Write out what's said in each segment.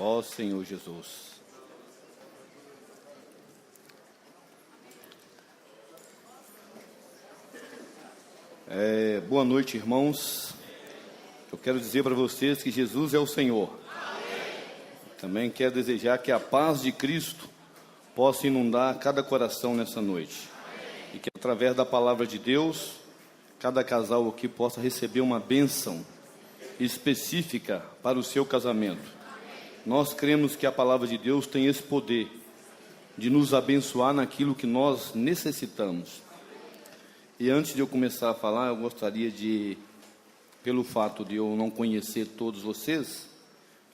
Ó Senhor Jesus. Boa noite, irmãos. Eu quero dizer para vocês que Jesus é o Senhor. Também quero desejar que a paz de Cristo possa inundar cada coração nessa noite. E que através da palavra de Deus, cada casal aqui possa receber uma bênção específica para o seu casamento. Nós cremos que a palavra de Deus tem esse poder de nos abençoar naquilo que nós necessitamos. E antes de eu começar a falar, eu gostaria de, pelo fato de eu não conhecer todos vocês,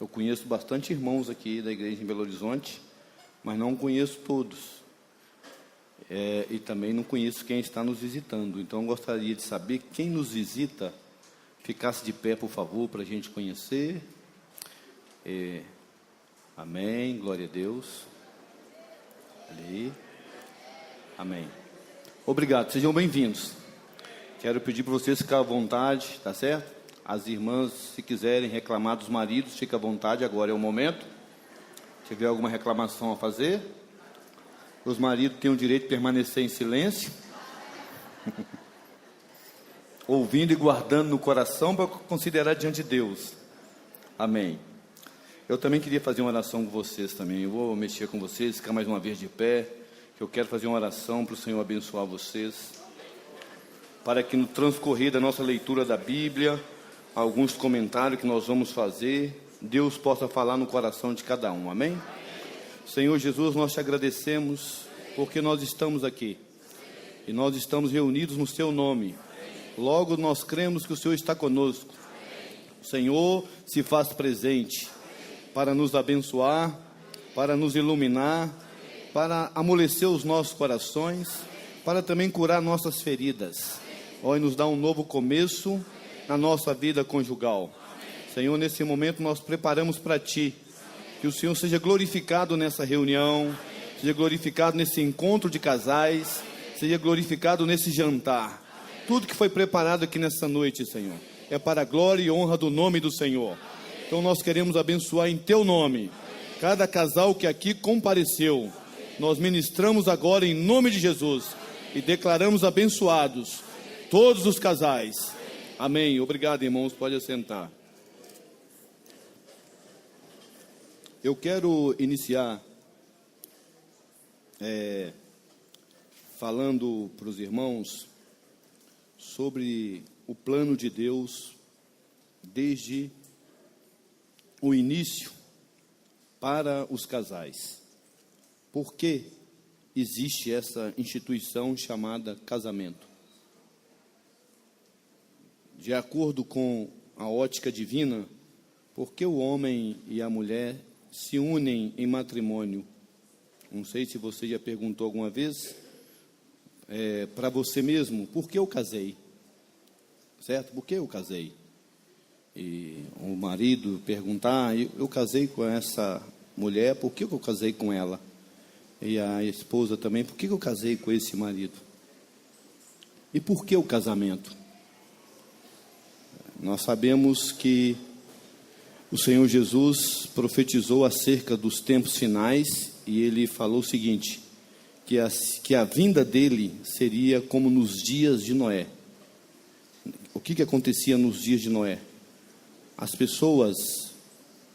eu conheço bastante irmãos aqui da igreja em Belo Horizonte, mas não conheço todos. E também não conheço quem está nos visitando. Então eu gostaria de saber quem nos visita, ficasse de pé, por favor, para a gente conhecer. Amém, glória a Deus. Ali. Amém. Obrigado, sejam bem-vindos. Quero pedir para vocês ficar à vontade, tá certo? As irmãs, se quiserem reclamar dos maridos, fica à vontade, agora é o momento. Se tiver alguma reclamação a fazer, os maridos têm o direito de permanecer em silêncio, ouvindo e guardando no coração para considerar diante de Deus. Amém. Eu também queria fazer uma oração com vocês também. Eu vou mexer com vocês, ficar mais uma vez de pé, que eu quero fazer uma oração para o Senhor abençoar vocês, para que no transcorrer da nossa leitura da Bíblia, alguns comentários que nós vamos fazer, Deus possa falar no coração de cada um. Amém? Senhor Jesus, nós te agradecemos porque nós estamos aqui e nós estamos reunidos no seu nome. Logo nós cremos que o Senhor está conosco. O Senhor se faz presente para nos abençoar, para nos iluminar, para amolecer os nossos corações, para também curar nossas feridas. Ó, e nos dá um novo começo na nossa vida conjugal. Senhor, nesse momento nós preparamos para Ti. Que o Senhor seja glorificado nessa reunião, seja glorificado nesse encontro de casais, seja glorificado nesse jantar. Tudo que foi preparado aqui nessa noite, Senhor, é para a glória e honra do nome do Senhor. Então nós queremos abençoar em Teu nome cada casal que aqui compareceu. Nós ministramos agora em nome de Jesus e declaramos abençoados todos os casais. Amém. Obrigado, irmãos. Pode assentar. Eu quero iniciar falando para os irmãos sobre o plano de Deus desde o início para os casais. Por que existe essa instituição chamada casamento? De acordo com a ótica divina, por que o homem e a mulher se unem em matrimônio? Não sei se você já perguntou alguma vez para você mesmo, por que eu casei? Certo? Por que eu casei? E o marido perguntar, eu casei com essa mulher, por que eu casei com ela? E a esposa também, por que eu casei com esse marido? E por que o casamento? Nós sabemos que o Senhor Jesus profetizou acerca dos tempos finais e Ele falou o seguinte, que a vinda dele seria como nos dias de Noé. O que acontecia nos dias de Noé? As pessoas,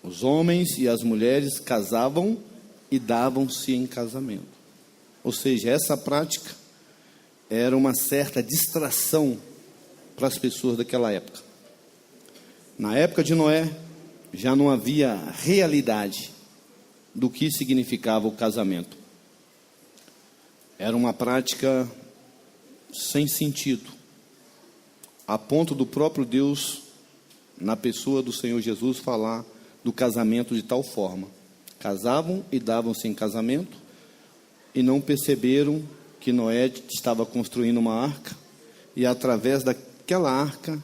os homens e as mulheres casavam e davam-se em casamento. Ou seja, essa prática era uma certa distração para as pessoas daquela época. Na época de Noé, já não havia realidade do que significava o casamento. Era uma prática sem sentido, a ponto do próprio Deus, na pessoa do Senhor Jesus, falar do casamento de tal forma. Casavam e davam-se em casamento e não perceberam que Noé estava construindo uma arca e através daquela arca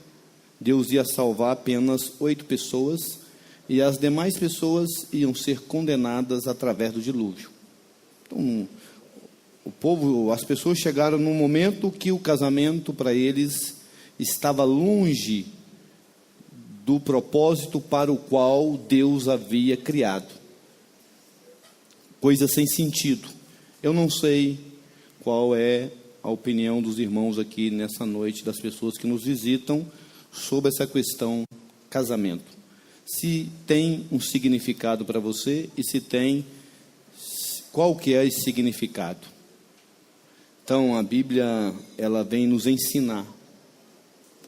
Deus ia salvar apenas 8 pessoas e as demais pessoas iam ser condenadas através do dilúvio. Então, as pessoas chegaram num momento que o casamento para eles estava longe do propósito para o qual Deus havia criado. Coisa sem sentido. Eu não sei qual é a opinião dos irmãos aqui nessa noite, das pessoas que nos visitam, sobre essa questão casamento. Se tem um significado para você e se tem, qual que é esse significado? Então, a Bíblia, ela vem nos ensinar.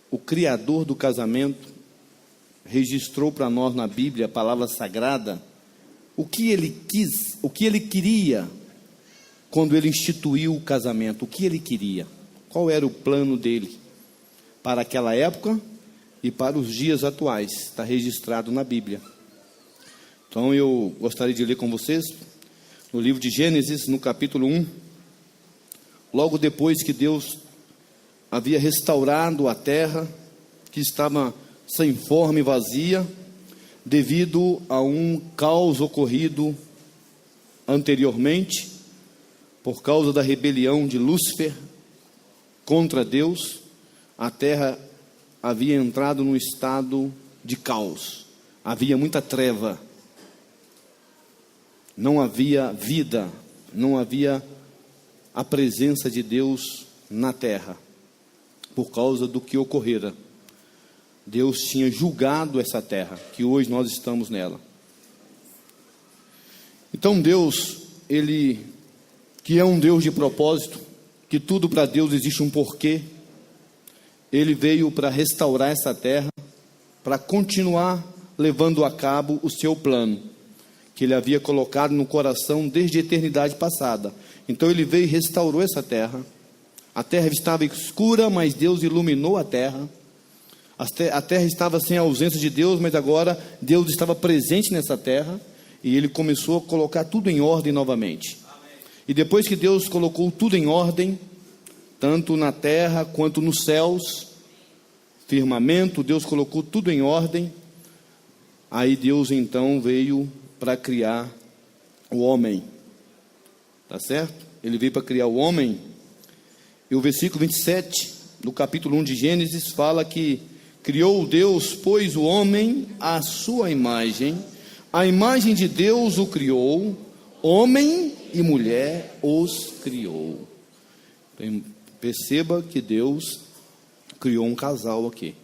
O Criador do casamento registrou para nós na Bíblia, a palavra sagrada, o que ele quis, o que ele queria quando ele instituiu o casamento, o que ele queria, qual era o plano dele para aquela época e para os dias atuais, está registrado na Bíblia. Então eu gostaria de ler com vocês, no livro de Gênesis, no capítulo 1, logo depois que Deus havia restaurado a terra, que estava sem forma e vazia, devido a um caos ocorrido anteriormente, por causa da rebelião de Lúcifer contra Deus, a terra havia entrado num estado de caos, havia muita treva, não havia vida, não havia a presença de Deus na terra, por causa do que ocorrera. Deus tinha julgado essa terra, que hoje nós estamos nela. Então Deus, Ele, que é um Deus de propósito, que tudo para Deus existe um porquê, Ele veio para restaurar essa terra, para continuar levando a cabo o seu plano, que Ele havia colocado no coração desde a eternidade passada. Então Ele veio e restaurou essa terra. A terra estava escura, mas Deus iluminou a terra. A terra estava sem a ausência de Deus, mas agora Deus estava presente nessa terra, e Ele começou a colocar tudo em ordem novamente. Amém. E depois que Deus colocou tudo em ordem, tanto na terra quanto nos céus, firmamento, Deus colocou tudo em ordem, aí Deus então veio para criar o homem, tá certo? Ele veio para criar o homem, e o versículo 27 do capítulo 1 de Gênesis fala que criou Deus, pois, o homem à sua imagem, a imagem de Deus o criou, homem e mulher os criou. Perceba que Deus criou um casal aqui.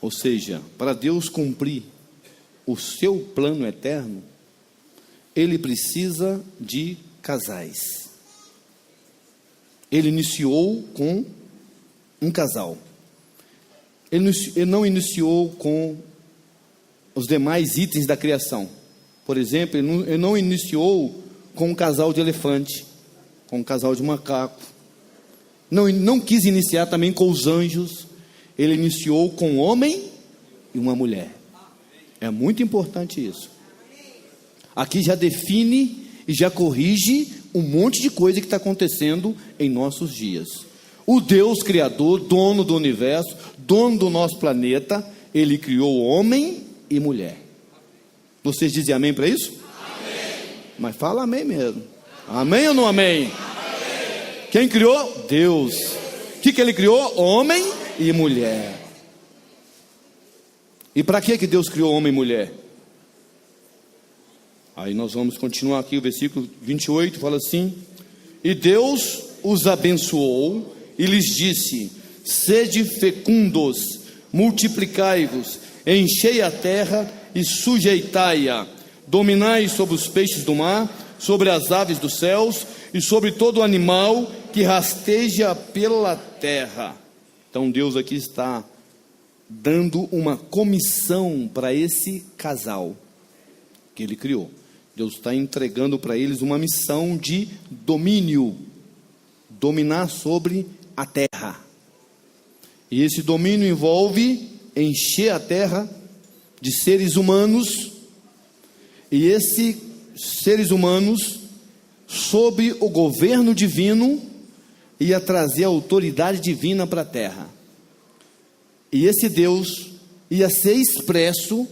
Ou seja, para Deus cumprir o seu plano eterno, Ele precisa de casais. Ele iniciou com um casal. Ele não iniciou com os demais itens da criação. Por exemplo, ele não iniciou com um casal de elefante, com um casal de macaco. Não quis iniciar também com os anjos. Ele iniciou com um homem e uma mulher. É muito importante isso. Aqui já define e já corrige um monte de coisa que está acontecendo em nossos dias. O Deus Criador, dono do universo, dono do nosso planeta, Ele criou homem e mulher. Vocês dizem amém para isso? Amém. Mas fala amém mesmo. Amém ou não amém? Amém. Quem criou? Deus. O que Ele criou? Homem e mulher. E para que Deus criou homem e mulher? Aí nós vamos continuar aqui, o versículo 28 fala assim: e Deus os abençoou e lhes disse: sede fecundos, multiplicai-vos, enchei a terra e sujeitai-a, dominai sobre os peixes do mar, sobre as aves dos céus e sobre todo animal que rasteja pela terra. Então Deus aqui está dando uma comissão para esse casal que Ele criou. Deus está entregando para eles uma missão de domínio, dominar sobre a terra. E esse domínio envolve encher a terra de seres humanos, e esses seres humanos, sob o governo divino, ia trazer a autoridade divina para a terra. E esse Deus ia ser expresso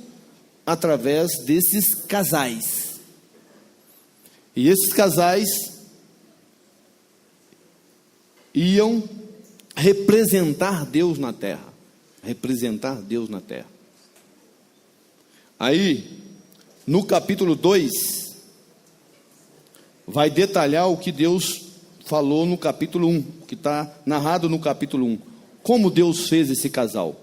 através desses casais. E esses casais iam representar Deus na terra. representar Deus na terra. Aí, no capítulo 2, vai detalhar o que Deus falou no capítulo 1, que está narrado no capítulo 1. Como Deus fez esse casal.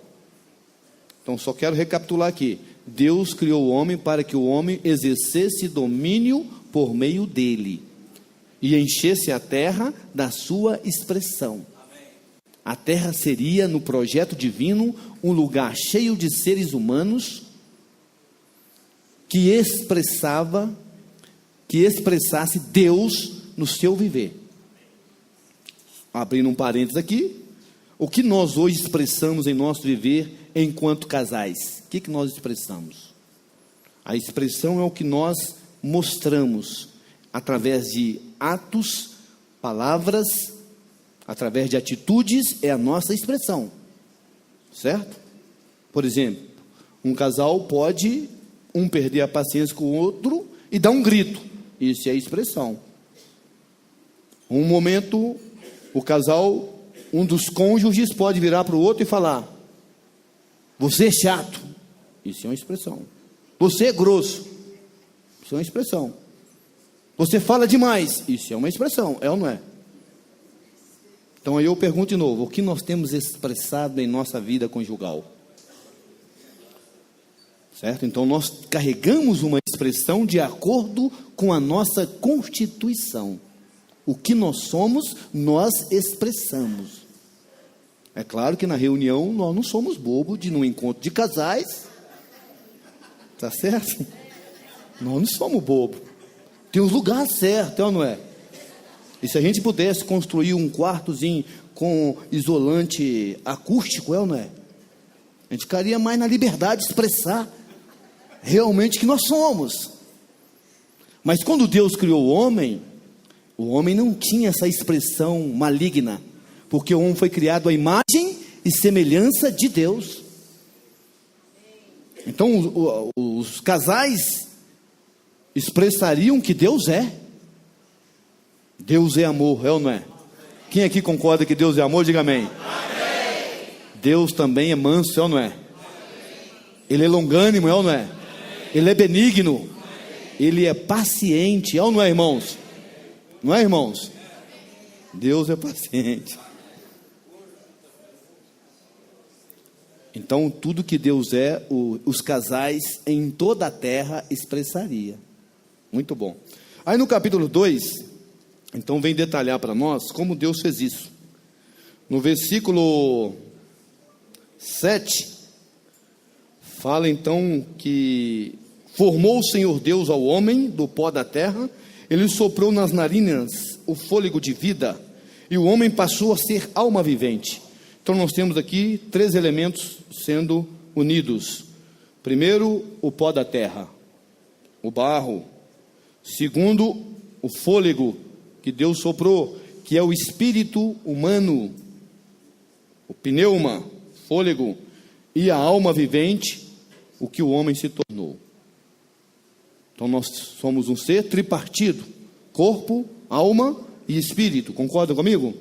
Então, só quero recapitular aqui. Deus criou o homem para que o homem exercesse domínio por meio dele e enchesse a terra da sua expressão. A terra seria, no projeto divino, um lugar cheio de seres humanos que expressasse Deus no seu viver. Abrindo um parênteses aqui, o que nós hoje expressamos em nosso viver enquanto casais? O que nós expressamos? A expressão é o que nós mostramos através de atos, palavras, através de atitudes, é a nossa expressão, certo? Por exemplo, um casal pode perder a paciência com o outro e dar um grito, isso é expressão. Um momento, o casal, um dos cônjuges pode virar para o outro e falar: você é chato, isso é uma expressão. Você é grosso, isso é uma expressão. Você fala demais, isso é uma expressão, é ou não é? Então aí eu pergunto de novo, o que nós temos expressado em nossa vida conjugal? Certo? Então nós carregamos uma expressão de acordo com a nossa constituição. O que nós somos, nós expressamos. É claro que na reunião nós não somos bobos de num encontro de casais. Tá certo? Nós não somos bobos. Tem os lugares certos, é ou não é? E se a gente pudesse construir um quartozinho com isolante acústico, é ou não é? A gente ficaria mais na liberdade de expressar realmente que nós somos. Mas quando Deus criou o homem não tinha essa expressão maligna, porque o homem foi criado à imagem e semelhança de Deus. Então os casais expressariam que Deus é. Deus é amor, é ou não é? Quem aqui concorda que Deus é amor, diga amém. Amém. Deus também é manso, é ou não é? Ele é longânimo, é ou não é? Ele é benigno. Ele é paciente, é ou não é, irmãos? Não é, irmãos? Deus é paciente. Então, tudo que Deus é, os casais em toda a terra expressaria. Muito bom. Aí no capítulo 2, então vem detalhar para nós como Deus fez isso. No versículo 7, fala então que formou o Senhor Deus ao homem do pó da terra, ele soprou nas narinas o fôlego de vida, e o homem passou a ser alma vivente. Então nós temos aqui 3 elementos sendo unidos. Primeiro, o pó da terra, o barro. Segundo, o fôlego que Deus soprou, que é o espírito humano, o pneuma, fôlego, e a alma vivente, o que o homem se tornou. Então nós somos um ser tripartido, corpo, alma e espírito, concordam comigo?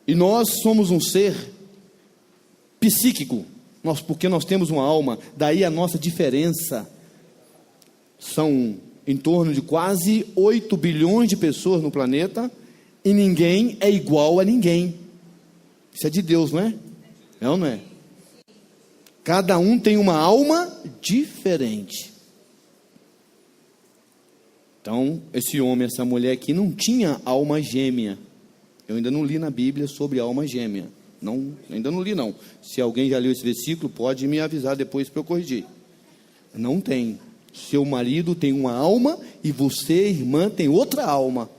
E nós somos um ser psíquico, porque nós temos uma alma, daí a nossa diferença. São em torno de quase 8 bilhões de pessoas no planeta, e ninguém é igual a ninguém. Isso é de Deus, não é? É ou não é? Cada um tem uma alma diferente. Então, esse homem, essa mulher aqui não tinha alma gêmea. Eu ainda não li na Bíblia sobre alma gêmea. Não, ainda não li não. Se alguém já leu esse versículo, pode me avisar depois para eu corrigir. Não tem. Seu marido tem uma alma e você, irmã, tem outra alma.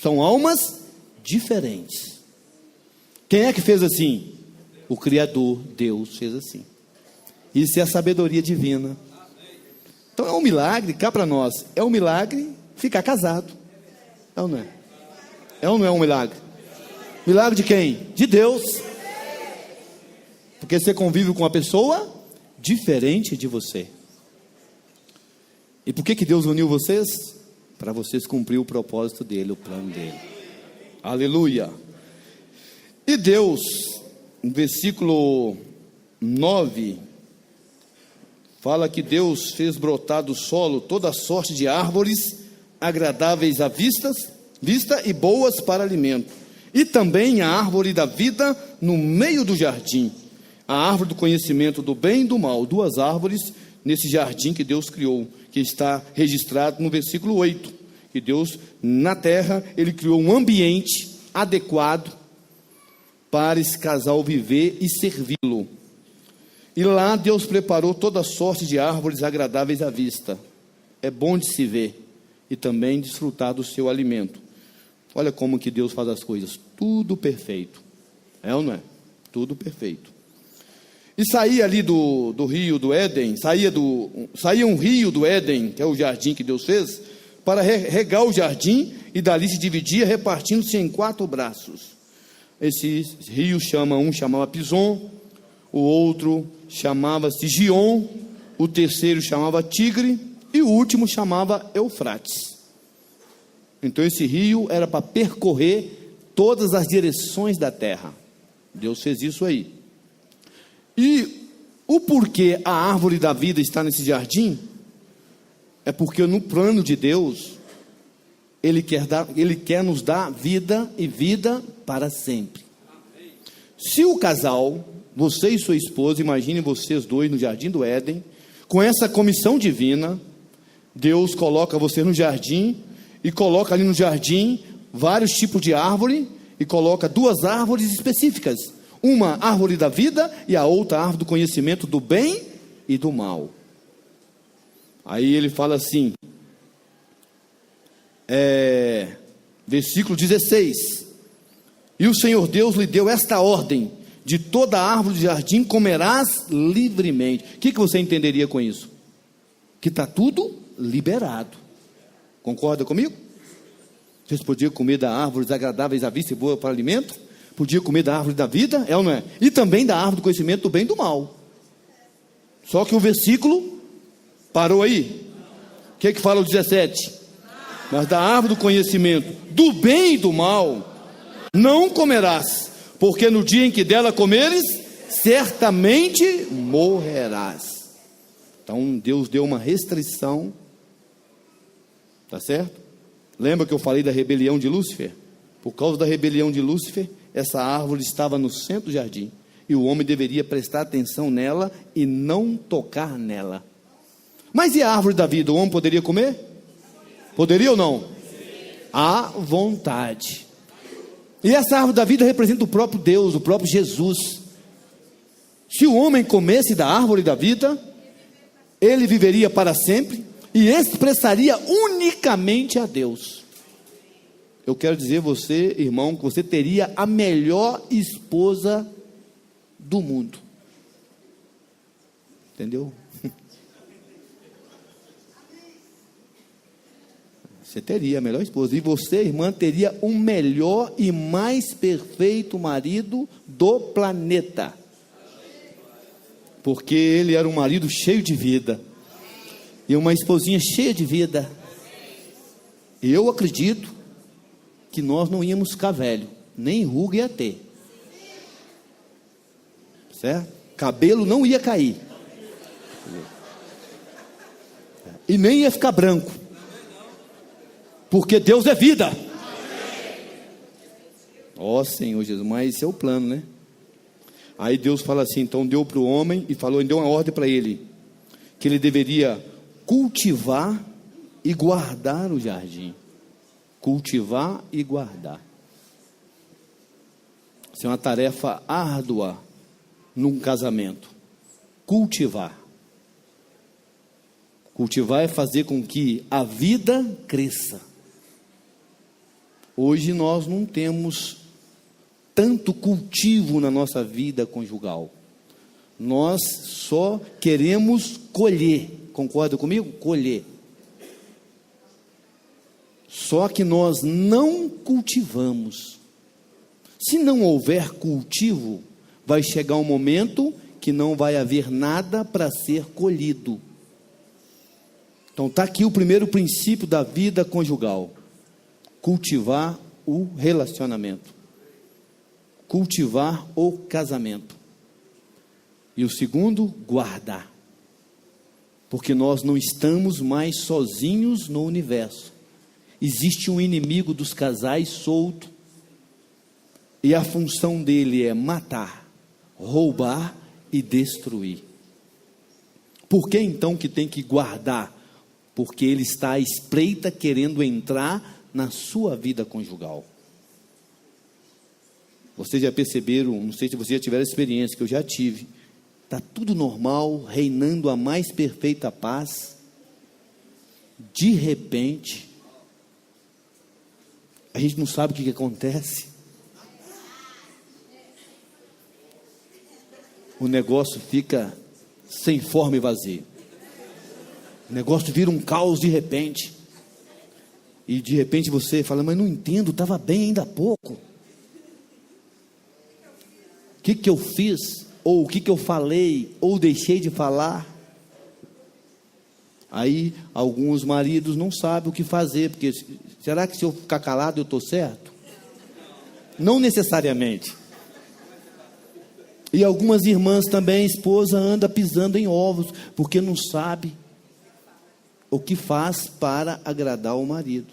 São almas diferentes. Quem é que fez assim? O Criador, Deus, fez assim. Isso é a sabedoria divina. Então é um milagre, cá para nós, é um milagre ficar casado. É ou não é? É ou não é um milagre? Milagre de quem? De Deus. Porque você convive com uma pessoa diferente de você. E por que Deus uniu vocês? Para vocês cumprir o propósito dele, o plano dele. Aleluia. E Deus no versículo 9, fala que Deus fez brotar do solo toda sorte de árvores agradáveis à vista e boas para alimento, e também a árvore da vida no meio do jardim, a árvore do conhecimento do bem e do mal. 2 árvores nesse jardim que Deus criou, que está registrado no versículo 8, que Deus, na terra, Ele criou um ambiente adequado para esse casal viver e servi-lo. E lá Deus preparou toda sorte de árvores agradáveis à vista. É bom de se ver e também desfrutar do seu alimento. Olha como que Deus faz as coisas, tudo perfeito. É ou não é? Tudo perfeito. E saía ali do rio do Éden, saía um rio do Éden, que é o jardim que Deus fez, para regar o jardim, e dali se dividia, repartindo-se em 4 braços. Esse rio um chamava Pison, o outro chamava-se Gion, o terceiro chamava Tigre, e o último chamava Eufrates. Então esse rio era para percorrer todas as direções da terra. Deus fez isso aí. E o porquê a árvore da vida está nesse jardim, é porque no plano de Deus, Ele quer nos dar vida e vida para sempre. Se o casal, você e sua esposa, imagine vocês dois no jardim do Éden, com essa comissão divina, Deus coloca você no jardim, e coloca ali no jardim vários tipos de árvore, e coloca 2 árvores específicas, uma árvore da vida e a outra árvore do conhecimento do bem e do mal. Aí ele fala assim, versículo 16, e o Senhor Deus lhe deu esta ordem: de toda árvore do jardim comerás livremente. O que você entenderia com isso? Que está tudo liberado. Concorda comigo? Vocês podiam comer da árvore agradáveis à vista e boa para alimento? Podia comer da árvore da vida, é ou não é? E também da árvore do conhecimento do bem e do mal. Só que o versículo parou aí. O que fala o 17? Mas da árvore do conhecimento do bem e do mal não comerás, porque no dia em que dela comeres, certamente morrerás. Então Deus deu uma restrição, tá certo? Lembra que eu falei da rebelião de Lúcifer? Por causa da rebelião de Lúcifer, essa árvore estava no centro do jardim, e o homem deveria prestar atenção nela e não tocar nela. Mas e a árvore da vida? O homem poderia comer? Poderia ou não? À vontade. E essa árvore da vida representa o próprio Deus, o próprio Jesus. Se o homem comesse da árvore da vida, ele viveria para sempre e expressaria unicamente a Deus. Eu quero dizer a você, irmão, que você teria a melhor esposa do mundo. Entendeu? Você teria a melhor esposa. E você, irmã, teria o melhor e mais perfeito marido do planeta. Porque ele era um marido cheio de vida. E uma esposinha cheia de vida. E eu acredito que nós não íamos ficar velho. Nem ruga ia ter. Certo? Cabelo não ia cair. E nem ia ficar branco. Porque Deus é vida. Ó Senhor Jesus, mas esse é o plano, né? Aí Deus fala assim, então deu para o homem e falou, deu uma ordem para ele, que ele deveria cultivar e guardar o jardim. Cultivar e guardar. Isso é uma tarefa árdua num casamento. Cultivar. Cultivar é fazer com que a vida cresça. Hoje nós não temos tanto cultivo na nossa vida conjugal. Nós só queremos colher. Concorda comigo? Colher. Só que nós não cultivamos. Se não houver cultivo, vai chegar um momento que não vai haver nada para ser colhido. Então está aqui o primeiro princípio da vida conjugal. Cultivar o relacionamento. cultivar o casamento. E o segundo, guardar. Porque nós não estamos mais sozinhos no universo. Existe um inimigo dos casais solto. E a função dele é matar, roubar e destruir. Por que então que tem que guardar? Porque ele está à espreita querendo entrar na sua vida conjugal. Vocês já perceberam, não sei se vocês já tiveram experiência, que eu já tive. Está tudo normal, reinando a mais perfeita paz. De repente, a gente não sabe o que acontece. O negócio fica sem forma e vazio. O negócio vira um caos de repente. E de repente você fala, mas não entendo, estava bem ainda há pouco. O que eu fiz? Ou o que eu falei? Ou deixei de falar? Aí alguns maridos não sabem o que fazer, porque será que se eu ficar calado eu estou certo? Não necessariamente. E algumas irmãs também, a esposa anda pisando em ovos, porque não sabe o que faz para agradar o marido.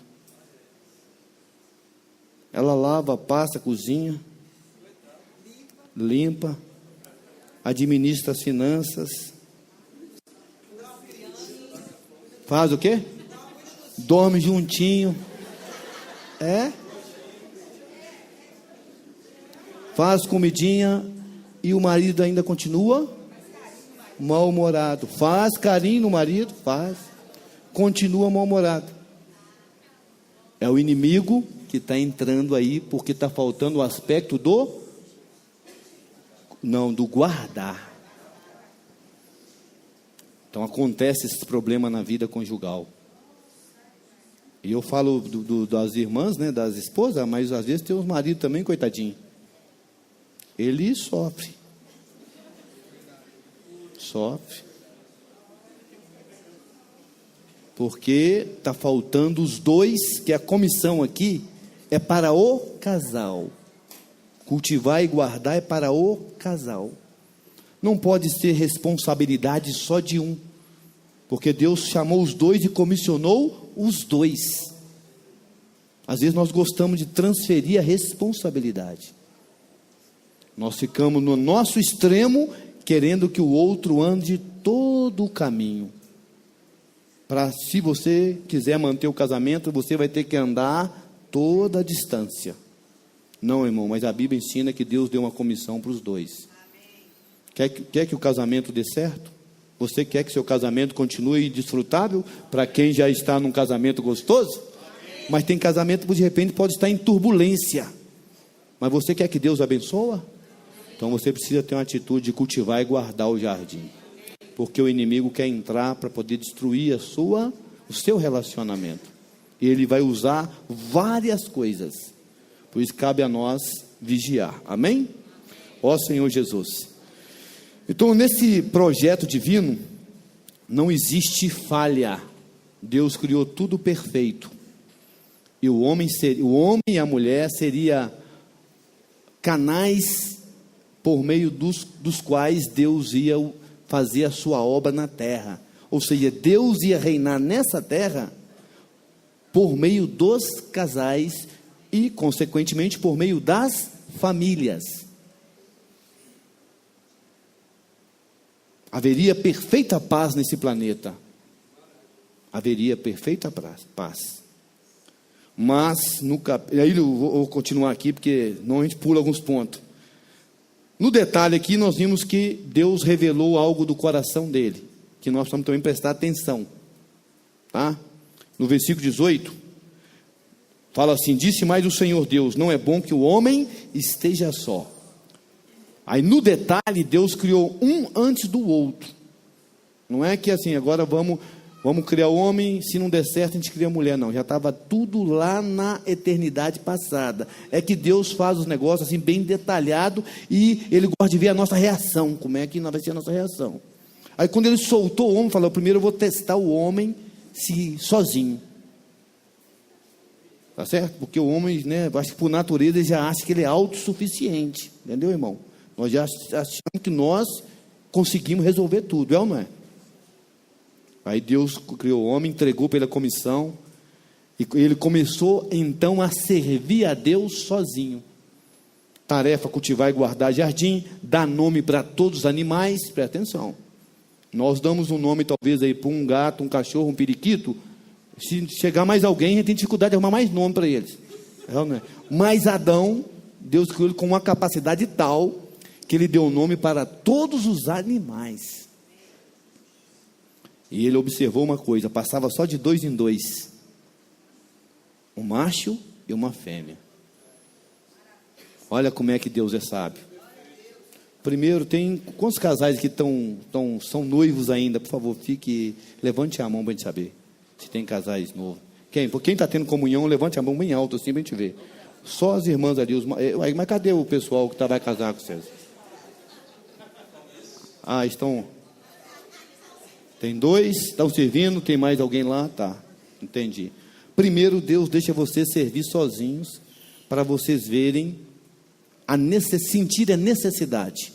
Ela lava, passa, cozinha, limpa, administra as finanças. Faz o quê? Dorme juntinho. Faz comidinha e o marido ainda continua mal-humorado. Faz carinho no marido, faz. Continua mal-humorado. É o inimigo que está entrando aí, porque está faltando o aspecto do guardar. Então acontece esse problema na vida conjugal. E eu falo das irmãs, né, das esposas, mas às vezes tem os maridos também, coitadinho. Ele sofre. Porque está faltando os dois, que a comissão aqui é para o casal. Cultivar e guardar é para o casal. Não pode ser responsabilidade só de um. Porque Deus chamou os dois e comissionou os dois. Às vezes nós gostamos de transferir a responsabilidade. Nós ficamos no nosso extremo, querendo que o outro ande todo o caminho. Se você quiser manter o casamento, você vai ter que andar toda a distância. Não, irmão, mas a Bíblia ensina que Deus deu uma comissão para os dois. Quer que o casamento dê certo? Você quer que seu casamento continue desfrutável para quem já está num casamento gostoso? Mas tem casamento que de repente pode estar em turbulência. Mas você quer que Deus abençoe? Então você precisa ter uma atitude de cultivar e guardar o jardim. Porque o inimigo quer entrar para poder destruir o seu relacionamento. E ele vai usar várias coisas. Por isso cabe a nós vigiar. Amém? Ó Senhor Jesus. Então nesse projeto divino, não existe falha. Deus criou tudo perfeito. E o homem e a mulher seriam canais por meio dos quais Deus ia fazer a sua obra na terra. Ou seja, Deus ia reinar nessa terra por meio dos casais e, consequentemente, por meio das famílias. Haveria perfeita paz nesse planeta. Haveria perfeita paz. Mas, aí eu vou continuar aqui, porque não a gente pula alguns pontos. No detalhe aqui, nós vimos que Deus revelou algo do coração dele, que nós precisamos também prestar atenção. Tá? No versículo 18, fala assim: disse mais o Senhor Deus, não é bom que o homem esteja só. Aí no detalhe, Deus criou um antes do outro. Não é que assim, agora vamos criar o homem, se não der certo a gente cria a mulher, não. Já estava tudo lá na eternidade passada. É que Deus faz os negócios assim bem detalhado e Ele gosta de ver a nossa reação, como é que vai ser a nossa reação. Aí quando Ele soltou o homem, falou, primeiro eu vou testar o homem sozinho. Tá certo? Porque o homem, né, acho que por natureza ele já acha que ele é autossuficiente. Entendeu, irmão? Nós já achamos que nós conseguimos resolver tudo, é ou não é? Aí Deus criou o homem, entregou pela comissão, e ele começou então a servir a Deus sozinho. Tarefa: cultivar e guardar jardim, dar nome para todos os animais. Presta atenção. Nós damos um nome talvez aí para um gato, um cachorro, um periquito. Se chegar mais alguém, a gente tem dificuldade de arrumar mais nome para eles. É ou não é? Mas Adão, Deus criou ele com uma capacidade tal que ele deu nome para todos os animais. E ele observou uma coisa: passava só de 2 em 2, um macho e uma fêmea. Olha como é que Deus é sábio. Primeiro, tem quantos casais que são noivos ainda? Por favor, levante a mão para a gente saber se tem casais novos. Quem está tendo comunhão, levante a mão bem alto assim para a gente ver. Só as irmãs ali. Mas cadê o pessoal que vai casar com vocês? Estão. Tem 2, estão servindo. Tem mais alguém lá? Tá, entendi. Primeiro, Deus deixa vocês servir sozinhos, para vocês verem sentir a necessidade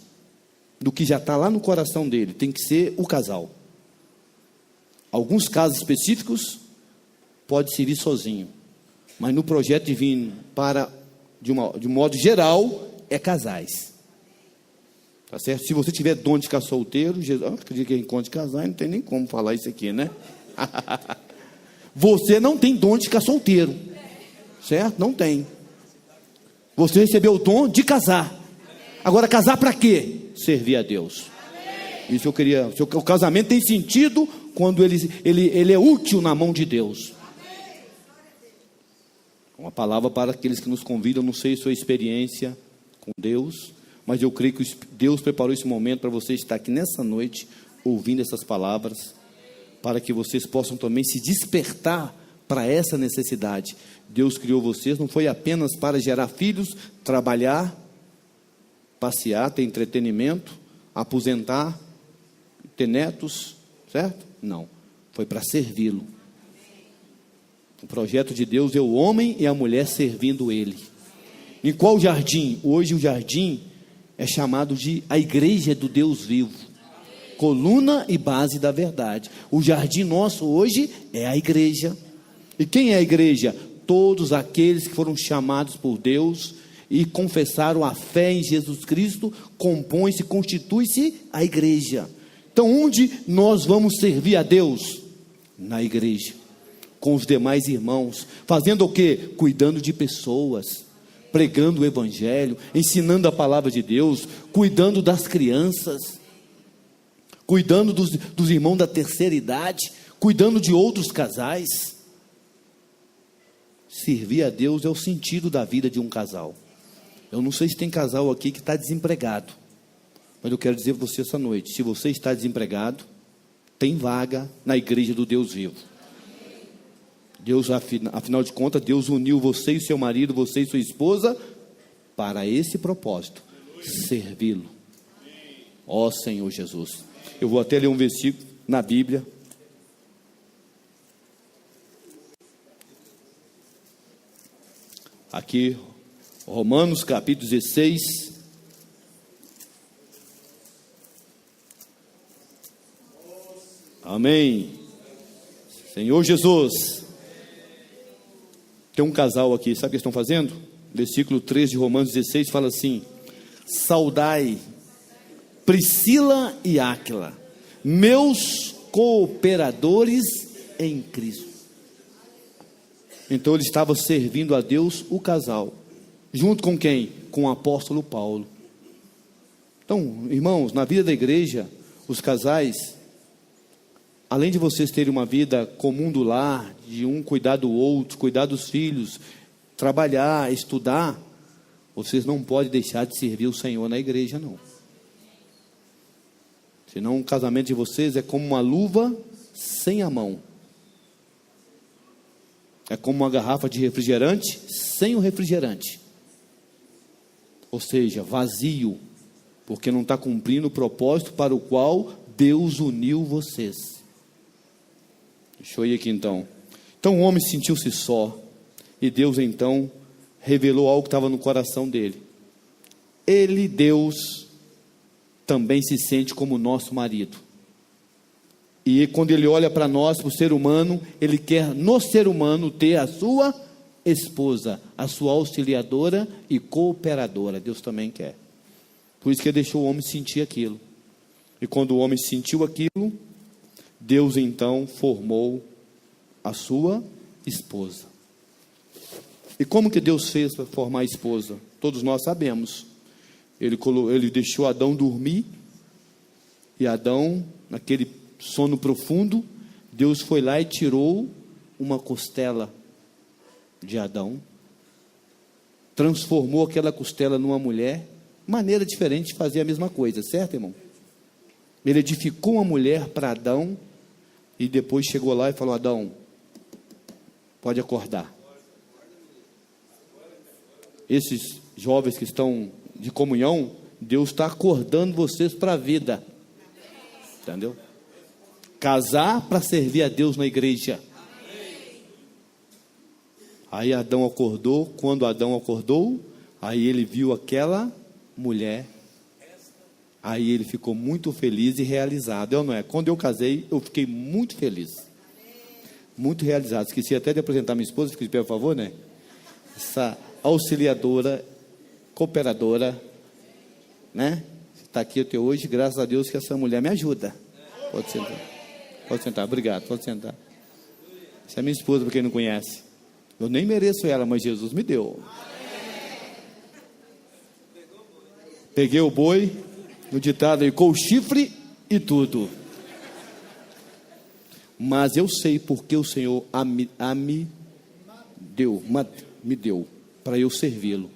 do que já está lá no coração dele. Tem que ser o casal. Alguns casos específicos pode servir sozinho, mas no projeto divino, de um modo geral, é casais. Tá certo? Se você tiver dom de ficar solteiro, Jesus, acredito que é encontro de casais, não tem nem como falar isso aqui, né? Você não tem dom de ficar solteiro, certo? Não tem. Você recebeu o dom de casar. Agora, casar para quê? Servir a Deus. Isso eu queria. O casamento tem sentido quando ele é útil na mão de Deus. Uma palavra para aqueles que nos convidam. Não sei sua experiência com Deus, mas eu creio que Deus preparou esse momento para você estar aqui nessa noite, ouvindo essas palavras, para que vocês possam também se despertar para essa necessidade. Deus criou vocês, não foi apenas para gerar filhos, trabalhar, passear, ter entretenimento, aposentar, ter netos, certo? Não, foi para servi-lo. O projeto de Deus é o homem e a mulher servindo ele. Em qual jardim? Hoje o jardim é chamado de a igreja do Deus vivo, coluna e base da verdade. O jardim nosso hoje é a igreja. E quem é a igreja? Todos aqueles que foram chamados por Deus e confessaram a fé em Jesus Cristo, compõe-se, constitui-se a igreja. Então, onde nós vamos servir a Deus? Na igreja, com os demais irmãos, fazendo o quê? Cuidando de pessoas, pregando o evangelho, ensinando a palavra de Deus, cuidando das crianças, cuidando dos irmãos da terceira idade, cuidando de outros casais. Servir a Deus é o sentido da vida de um casal. Eu não sei se tem casal aqui que está desempregado, mas eu quero dizer para você essa noite: se você está desempregado, tem vaga na igreja do Deus vivo. Deus, afinal de contas, Deus uniu você e seu marido, você e sua esposa, para esse propósito, servi-lo. Ó Senhor Jesus. Eu vou até ler um versículo na Bíblia. Aqui, Romanos capítulo 16. Amém. Senhor Jesus. Tem um casal aqui, sabe o que eles estão fazendo? Versículo 3 de Romanos 16 fala assim: saudai Priscila e Áquila, meus cooperadores em Cristo. Então ele estava servindo a Deus, o casal, junto com quem? Com o apóstolo Paulo. Então, irmãos, na vida da igreja, os casais, além de vocês terem uma vida comum do lar, de um cuidar do outro, cuidar dos filhos, trabalhar, estudar, vocês não podem deixar de servir o Senhor na igreja, não. Senão o casamento de vocês é como uma luva sem a mão. É como uma garrafa de refrigerante sem o refrigerante. Ou seja, vazio, porque não está cumprindo o propósito para o qual Deus uniu vocês. Deixa eu ir aqui então. Então o homem sentiu-se só, E Deus então revelou algo que estava no coração dele. Ele, Deus, também se sente como nosso marido. E quando ele olha para nós, para o ser humano, ele quer no ser humano ter a sua esposa, a sua auxiliadora e cooperadora. Deus também quer. Por isso que ele deixou o homem sentir aquilo. E quando o homem sentiu aquilo, Deus então formou a sua esposa. E como que Deus fez para formar a esposa? Todos nós sabemos. Ele deixou Adão dormir, e Adão, naquele sono profundo, Deus foi lá e tirou uma costela de Adão, transformou aquela costela numa mulher. Maneira diferente de fazer a mesma coisa, certo, irmão? Ele edificou uma mulher para Adão, e depois chegou lá e falou: Adão, pode acordar. Esses jovens que estão de comunhão, Deus está acordando vocês para a vida. Entendeu? Casar para servir a Deus na igreja. Aí Adão acordou. Quando Adão acordou, aí ele viu aquela mulher. Aí ele ficou muito feliz e realizado. Eu não é? Quando eu casei, eu fiquei muito feliz. Muito realizado. Esqueci até de apresentar minha esposa. Fique de pé, por favor, né? Essa auxiliadora, cooperadora, né? Está aqui até hoje, graças a Deus que essa mulher me ajuda. Pode sentar. Pode sentar, obrigado, pode sentar. Essa é minha esposa, para quem não conhece. Eu nem mereço ela, mas Jesus me deu. Peguei o boi, no ditado aí, com o chifre e tudo. Mas eu sei porque o Senhor me deu para eu servi-lo.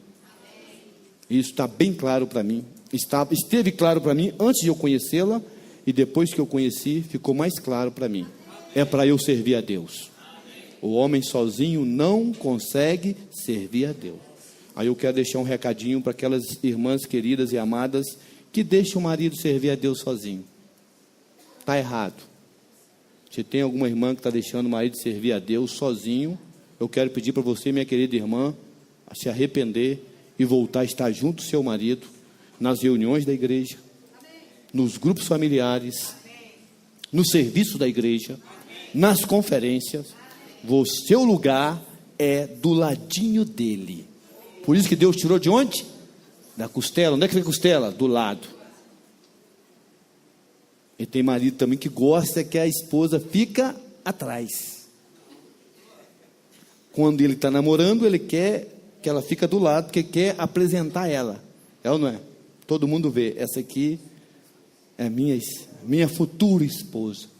Isso está bem claro para mim. Esteve claro para mim antes de eu conhecê-la, e depois que eu conheci, ficou mais claro para mim. É para eu servir a Deus. O homem sozinho não consegue servir a Deus. Aí eu quero deixar um recadinho para aquelas irmãs queridas e amadas que deixam o marido servir a Deus sozinho. Está errado. Se tem alguma irmã que está deixando o marido servir a Deus sozinho, eu quero pedir para você, minha querida irmã, a se arrepender e voltar a estar junto do seu marido, nas reuniões da igreja, nos grupos familiares, no serviço da igreja, nas conferências. O seu lugar é do ladinho dele. Por isso que Deus tirou de onde? Da costela. Onde é que vem a costela? Do lado. E tem marido também que gosta que a esposa fica atrás. Quando ele está namorando, ele quer que ela fique do lado, porque quer apresentar ela. É ou não é? Todo mundo vê, essa aqui é minha futura esposa.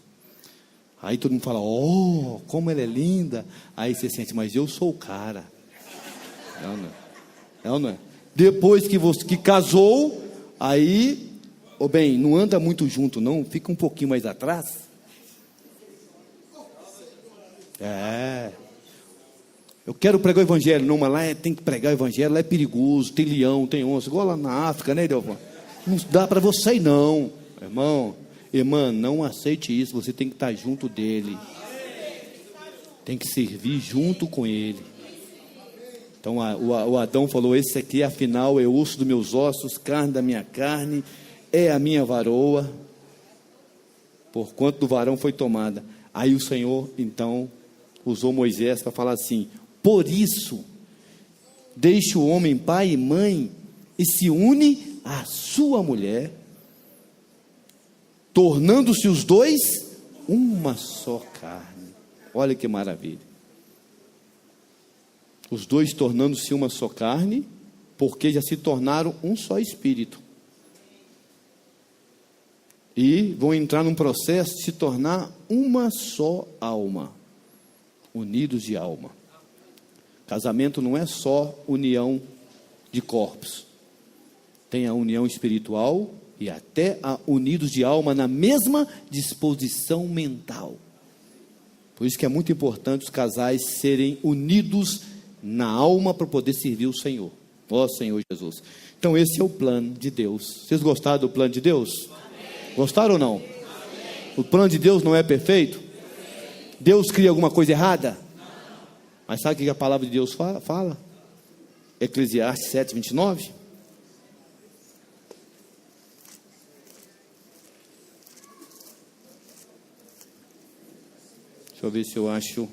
Aí todo mundo fala: oh, como ela é linda. Aí você sente: mas eu sou o cara. É ou não é? É ou não é? Depois que casou, aí, bem, não anda muito junto não, fica um pouquinho mais atrás. Eu quero pregar o evangelho. Não, mas lá tem que pregar o evangelho, lá é perigoso, tem leão, tem onça, igual lá na África, né, Delvão? Não dá para você ir não, irmão. Irmã, não aceite isso, você tem que estar junto dele. Tem que servir junto com ele. Então o Adão falou: esse aqui afinal é osso dos meus ossos, carne da minha carne, é a minha varoa, porquanto do varão foi tomada. Aí o Senhor então usou Moisés para falar assim: por isso deixa o homem pai e mãe e se une à sua mulher, tornando-se os dois uma só carne. Olha que maravilha. Os dois tornando-se uma só carne, porque já se tornaram um só espírito. E vão entrar num processo de se tornar uma só alma. Unidos de alma. Casamento não é só união de corpos. Tem a união espiritual e até a unidos de alma na mesma disposição mental. Por isso que é muito importante os casais serem unidos na alma para poder servir o Senhor. Ó Senhor Jesus. Então esse é o plano de Deus. Vocês gostaram do plano de Deus? Amém. Gostaram ou não? Amém. O plano de Deus não é perfeito? Deus cria alguma coisa errada? Mas sabe o que a palavra de Deus fala? Eclesiastes 7:29. Deixa eu ver se eu acho.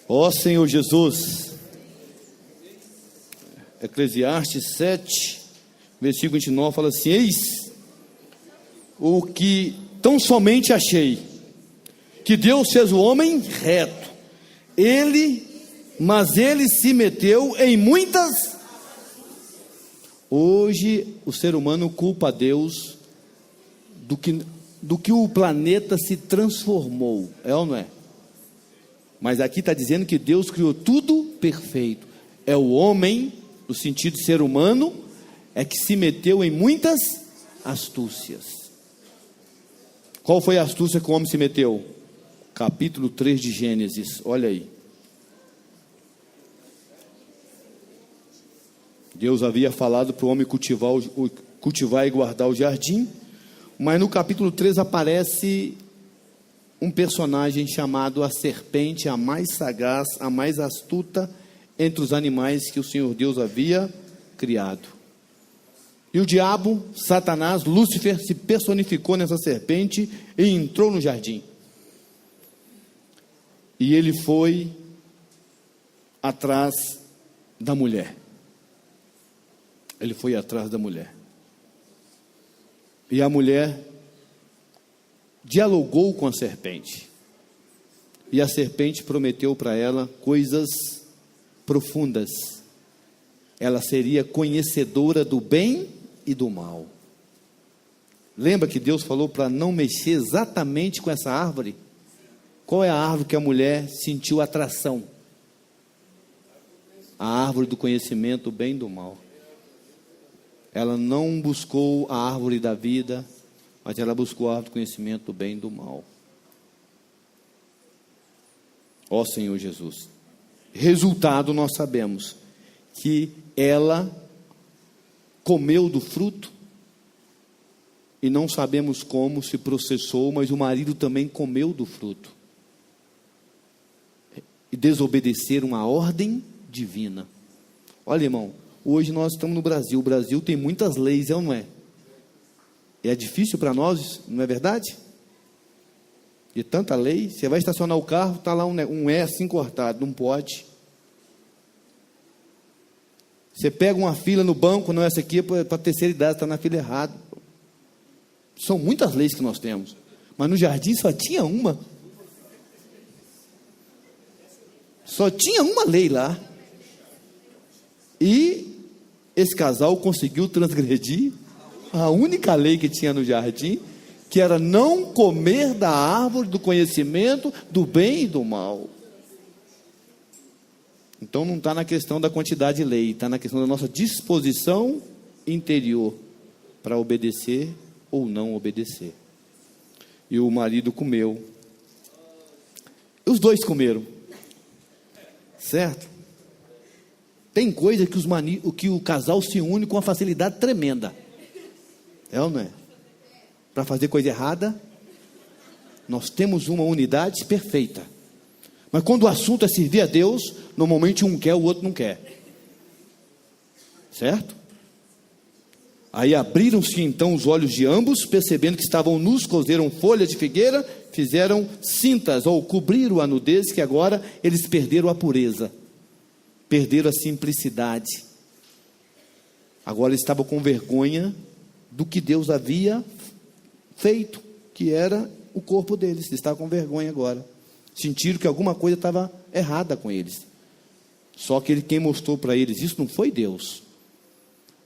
Ó Senhor Jesus. Eclesiastes 7, versículo 29 fala assim: eis o que tão somente achei, que Deus fez o homem reto, mas ele se meteu em muitas. Hoje o ser humano culpa a Deus do que o planeta se transformou, é ou não é? Mas aqui está dizendo que Deus criou tudo perfeito. É o homem, no sentido de ser humano, é que se meteu em muitas astúcias. Qual foi a astúcia que o homem se meteu? Capítulo 3 de Gênesis, olha aí. Deus havia falado para o homem cultivar e guardar o jardim, mas no capítulo 3 aparece um personagem chamado a serpente, a mais sagaz, a mais astuta entre os animais que o Senhor Deus havia criado. E o diabo, Satanás, Lúcifer, se personificou nessa serpente e entrou no jardim. E ele foi atrás da mulher. Ele foi atrás da mulher. E a mulher dialogou com a serpente. E a serpente prometeu para ela coisas profundas. Ela seria conhecedora do bem e do mal. Lembra que Deus falou para não mexer exatamente com essa árvore? Qual é a árvore que a mulher sentiu atração? A árvore do conhecimento do bem e do mal. Ela não buscou a árvore da vida, mas ela buscou a árvore do conhecimento do bem e do mal. Ó Senhor Jesus. Resultado, nós sabemos que ela comeu do fruto, e não sabemos como se processou, mas o marido também comeu do fruto. E desobedeceram a ordem divina. Olha, irmão, hoje nós estamos no Brasil. O Brasil tem muitas leis, é ou não é? É difícil para nós, não é verdade? De tanta lei. Você vai estacionar o carro, está lá um E assim cortado, não pode. Você pega uma fila no banco, não, essa aqui é para a terceira idade, está na fila errada. São muitas leis que nós temos. Mas no jardim só tinha uma. Só tinha uma lei lá. E esse casal conseguiu transgredir a única lei que tinha no jardim, que era não comer da árvore do conhecimento do bem e do mal. Então não está na questão da quantidade de lei, está na questão da nossa disposição interior para obedecer ou não obedecer. E o marido comeu. Os dois comeram. Certo? Tem coisa que o casal se une com uma facilidade tremenda. É ou não é? Para fazer coisa errada, nós temos uma unidade perfeita. Mas quando o assunto é servir a Deus, normalmente um quer, o outro não quer. Certo? Aí abriram-se então os olhos de ambos, percebendo que estavam nus, cozeram folhas de figueira, fizeram cintas, ou cobriram a nudez, que agora eles perderam a pureza. Perderam a simplicidade. Agora eles estavam com vergonha do que Deus havia feito, que era o corpo deles. Eles estavam com vergonha agora. Sentiram que alguma coisa estava errada com eles. Só que quem mostrou para eles isso não foi Deus.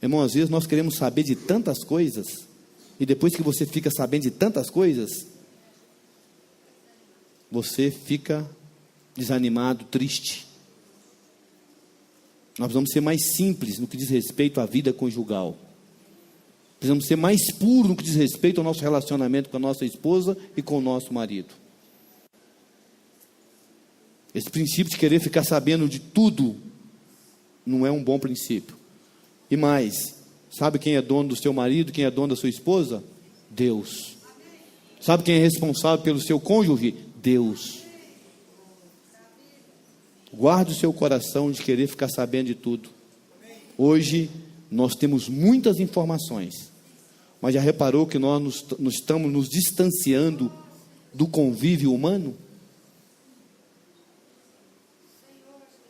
Irmão, às vezes nós queremos saber de tantas coisas, e depois que você fica sabendo de tantas coisas, você fica desanimado, triste. Nós precisamos ser mais simples no que diz respeito à vida conjugal. Precisamos ser mais puros no que diz respeito ao nosso relacionamento com a nossa esposa e com o nosso marido. Esse princípio de querer ficar sabendo de tudo não é um bom princípio. E mais, sabe quem é dono do seu marido, quem é dono da sua esposa? Deus. Sabe quem é responsável pelo seu cônjuge? Deus. Guarde o seu coração de querer ficar sabendo de tudo. Hoje nós temos muitas informações, mas já reparou que nós estamos nos distanciando do convívio humano?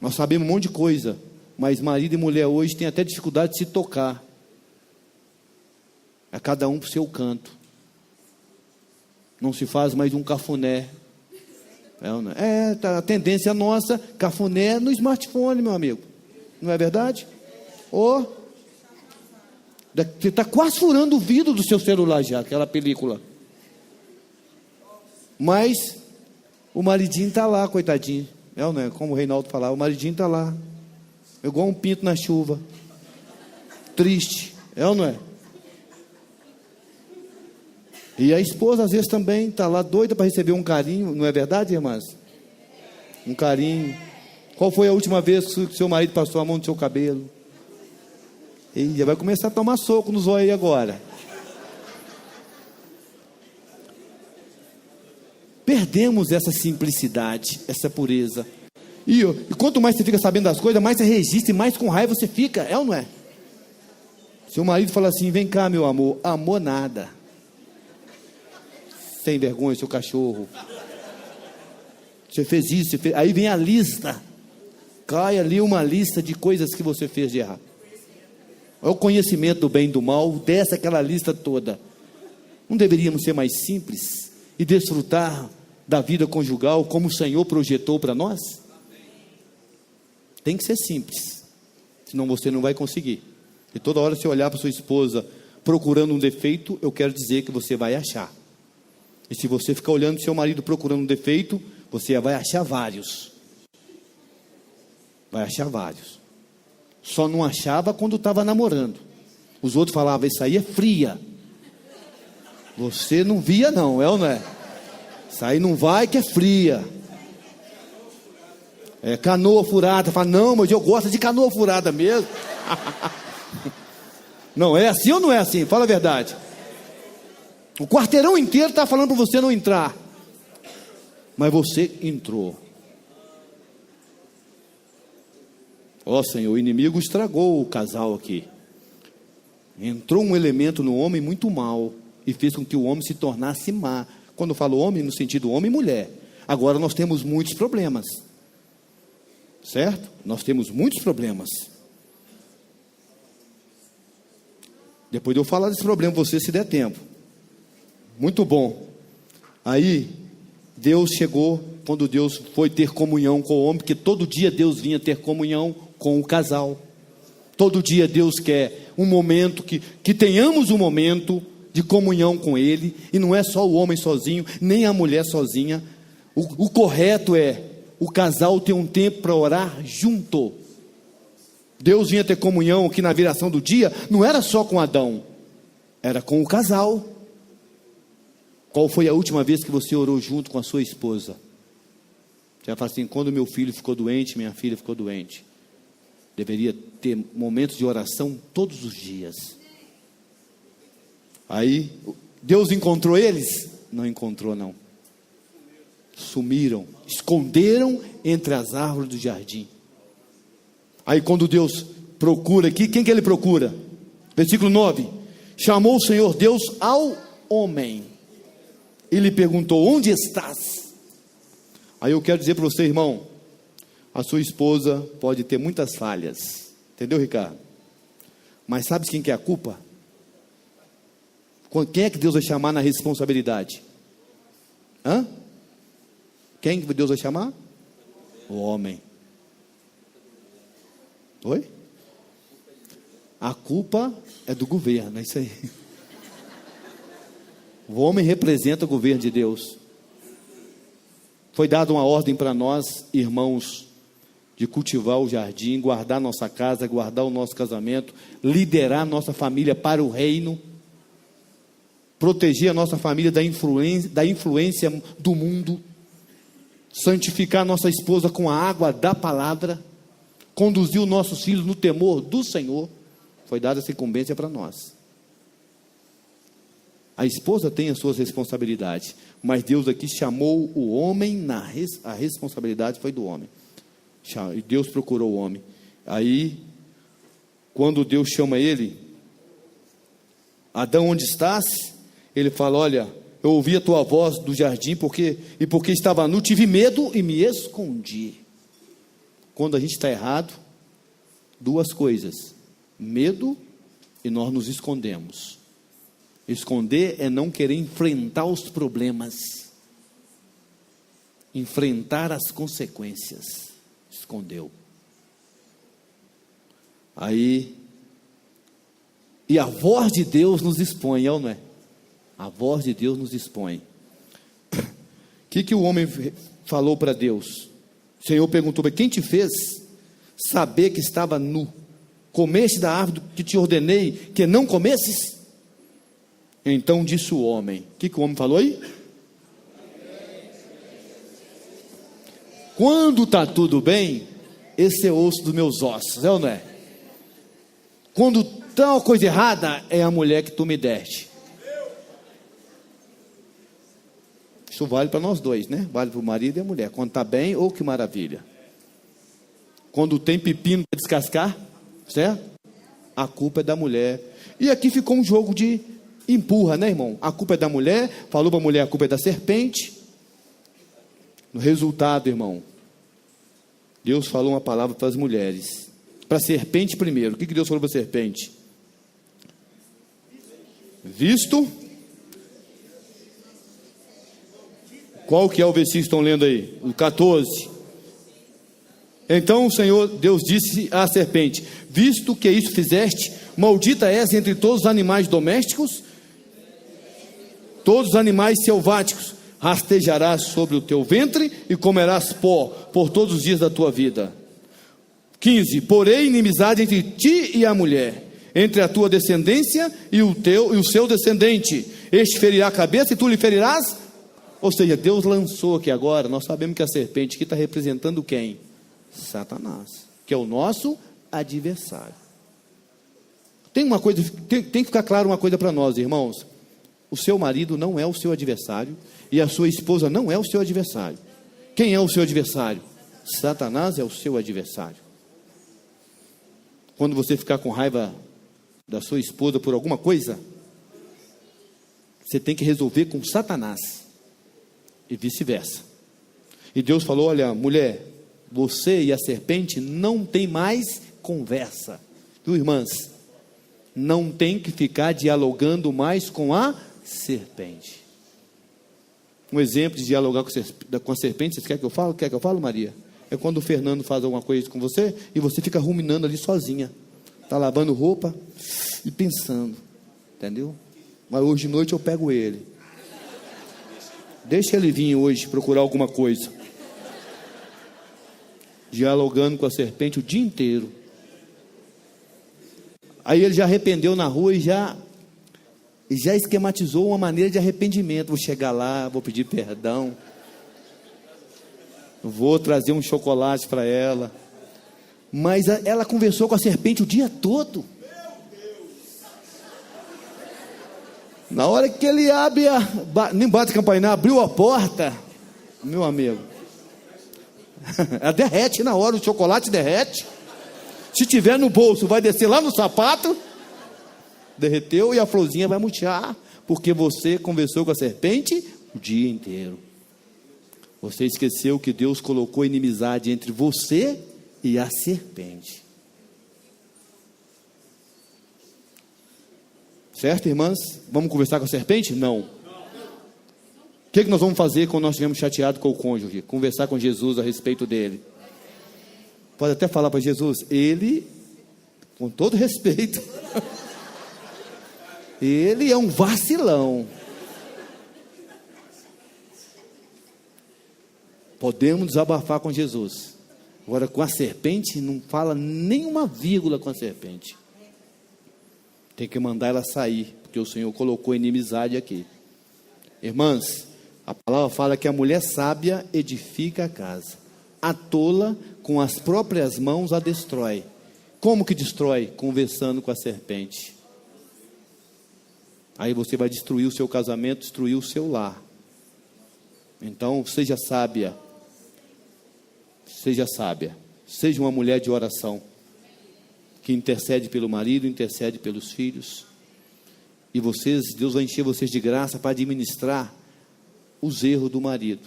Nós sabemos um monte de coisa, mas marido e mulher hoje têm até dificuldade de se tocar. É cada um para o seu canto. Não se faz mais um cafuné. A tendência nossa, cafuné no smartphone, meu amigo. Não é verdade? Você está quase furando o vidro do seu celular já, aquela película. Mas o maridinho está lá, coitadinho. Não é? Como o Reinaldo falava, o maridinho está lá. Igual um pinto na chuva. Triste. Ou não é? E a esposa às vezes também está lá doida para receber um carinho. Não é verdade, irmãs? Um carinho. Qual foi a última vez que seu marido passou a mão no seu cabelo? E já vai começar a tomar soco nos olhos aí agora. Perdemos essa simplicidade, essa pureza. E quanto mais você fica sabendo das coisas, mais você registra e mais com raiva você fica. É ou não é? Seu marido fala assim: vem cá, meu amor. Amor nada. Sem vergonha, seu cachorro. Você fez isso, você fez... Aí vem a lista. Cai ali uma lista de coisas que você fez de errado. É o conhecimento do bem e do mal. Desce aquela lista toda. Não deveríamos ser mais simples e desfrutar da vida conjugal como o Senhor projetou para nós? Tem que ser simples, senão você não vai conseguir. E toda hora você olhar para sua esposa procurando um defeito, eu quero dizer que você vai achar. E se você ficar olhando para seu marido procurando um defeito, você vai achar vários. Vai achar vários. Só não achava quando estava namorando. Os outros falavam: isso aí é fria. Você não via não, é ou não é? Isso aí não vai que é fria. É canoa furada. Fala: não, mas eu gosto de canoa furada mesmo. Não é assim ou não é assim? Fala a verdade. O quarteirão inteiro está falando para você não entrar, mas você entrou. Ó Senhor, o inimigo estragou o casal aqui. Entrou um elemento no homem muito mal e fez com que o homem se tornasse má. Quando eu falo homem, no sentido homem e mulher. Agora nós temos muitos problemas. Certo? Nós temos muitos problemas. Depois eu falar desse problema para você, se der tempo. Muito bom. Aí, Deus chegou, quando Deus foi ter comunhão com o homem, porque todo dia Deus vinha ter comunhão com o casal. Todo dia Deus quer um momento, que tenhamos um momento de comunhão com Ele, e não é só o homem sozinho, nem a mulher sozinha. O correto é o casal ter um tempo para orar junto. Deus vinha ter comunhão aqui na viração do dia, não era só com Adão, era com o casal. Qual foi a última vez que você orou junto com a sua esposa? Você vai falar assim: quando meu filho ficou doente, minha filha ficou doente. Deveria ter momentos de oração todos os dias. Aí, Deus encontrou eles? Não encontrou não. Sumiram, esconderam entre as árvores do jardim. Aí quando Deus procura aqui, quem que ele procura? Versículo 9: chamou o Senhor Deus ao homem e lhe perguntou: onde estás? Aí eu quero dizer para você, irmão, a sua esposa pode ter muitas falhas, entendeu, Ricardo? Mas sabe quem que é a culpa? Quem é que Deus vai chamar na responsabilidade? Quem que Deus vai chamar? O homem. Oi? A culpa é do governo, é isso aí. O homem representa o governo de Deus. Foi dada uma ordem para nós, irmãos, de cultivar o jardim, guardar nossa casa, guardar o nosso casamento, liderar nossa família para o reino, proteger a nossa família da influência do mundo, santificar nossa esposa com a água da palavra, conduzir os nossos filhos no temor do Senhor. Foi dada essa incumbência para nós. A esposa tem as suas responsabilidades, mas Deus aqui chamou o homem, a responsabilidade foi do homem. E Deus procurou o homem. Aí, quando Deus chama ele, Adão, onde estás? Ele fala, olha, eu ouvi a tua voz do jardim, porque estava nu, tive medo e me escondi. Quando a gente está errado, duas coisas, medo e nós nos escondemos. Esconder é não querer enfrentar os problemas, enfrentar as consequências. Escondeu. Aí, e a voz de Deus nos expõe, é ou não é? A voz de Deus nos expõe. O que o homem falou para Deus? O Senhor perguntou, quem te fez saber que estava nu? Comeste da árvore que te ordenei que não comesses? Então disse o homem. O que o homem falou aí? Quando está tudo bem, esse é o osso dos meus ossos, é ou não é? Quando está uma coisa errada, é a mulher que tu me deste. Isso vale para nós dois, né? Vale para o marido e a mulher. Quando está bem, oh, que maravilha. Quando tem pepino para descascar, certo? A culpa é da mulher. E aqui ficou um jogo de empurra, né, irmão? A culpa é da mulher, falou para a mulher, a culpa é da serpente. No resultado, irmão, Deus falou uma palavra para as mulheres. Para a serpente primeiro. O que Deus falou para a serpente? Visto. Qual que é o versículo que estão lendo aí? O 14. Então o Senhor Deus disse à serpente: visto que isso fizeste, maldita és entre todos os animais domésticos, todos os animais selváticos, rastejarás sobre o teu ventre e comerás pó por todos os dias da tua vida. 15. Porém inimizade entre ti e a mulher, entre a tua descendência e o seu descendente. Este ferirá a cabeça e tu lhe ferirás. Ou seja, Deus lançou aqui agora, nós sabemos que a serpente aqui está representando quem? Satanás, que é o nosso adversário. Tem uma coisa, tem que ficar claro uma coisa para nós, irmãos. O seu marido não é o seu adversário e a sua esposa não é o seu adversário. Quem é o seu adversário? Satanás é o seu adversário. Quando você ficar com raiva da sua esposa por alguma coisa, você tem que resolver com Satanás e vice-versa. E Deus falou, olha, mulher, você e a serpente não tem mais conversa. Viu, irmãs? Não tem que ficar dialogando mais com a serpente. Um exemplo de dialogar com a serpente, vocês querem que eu fale? Quer que eu fale, Maria? É quando o Fernando faz alguma coisa com você e você fica ruminando ali sozinha. Está lavando roupa e pensando, entendeu? Mas hoje de noite eu pego ele. Deixa ele vir hoje procurar alguma coisa. Dialogando com a serpente o dia inteiro. Aí ele já arrependeu na rua e já esquematizou uma maneira de arrependimento. Vou chegar lá, vou pedir perdão. Vou trazer um chocolate para ela. Mas ela conversou com a serpente o dia todo. Na hora que ele abre, nem bate a campainha, abriu a porta, meu amigo, ela derrete na hora, o chocolate derrete. Se tiver no bolso, vai descer lá no sapato. Derreteu e a florzinha vai murchar, porque você conversou com a serpente o dia inteiro. Você esqueceu que Deus colocou inimizade entre você e a serpente. Certo, irmãs? Vamos conversar com a serpente? Não. O que nós vamos fazer quando nós estivermos chateados com o cônjuge? Conversar com Jesus a respeito dele. Pode até falar para Jesus, ele, com todo respeito, ele é um vacilão. Podemos desabafar com Jesus. Agora com a serpente, não fala nenhuma vírgula com a serpente. Tem que mandar ela sair, porque o Senhor colocou inimizade aqui. Irmãs, a palavra fala que a mulher sábia edifica a casa, a tola com as próprias mãos a destrói. Como que destrói? Conversando com a serpente. Aí você vai destruir o seu casamento, destruir o seu lar. Então, seja sábia. Seja sábia. Seja uma mulher de oração, que intercede pelo marido, intercede pelos filhos. E vocês, Deus vai encher vocês de graça para administrar os erros do marido.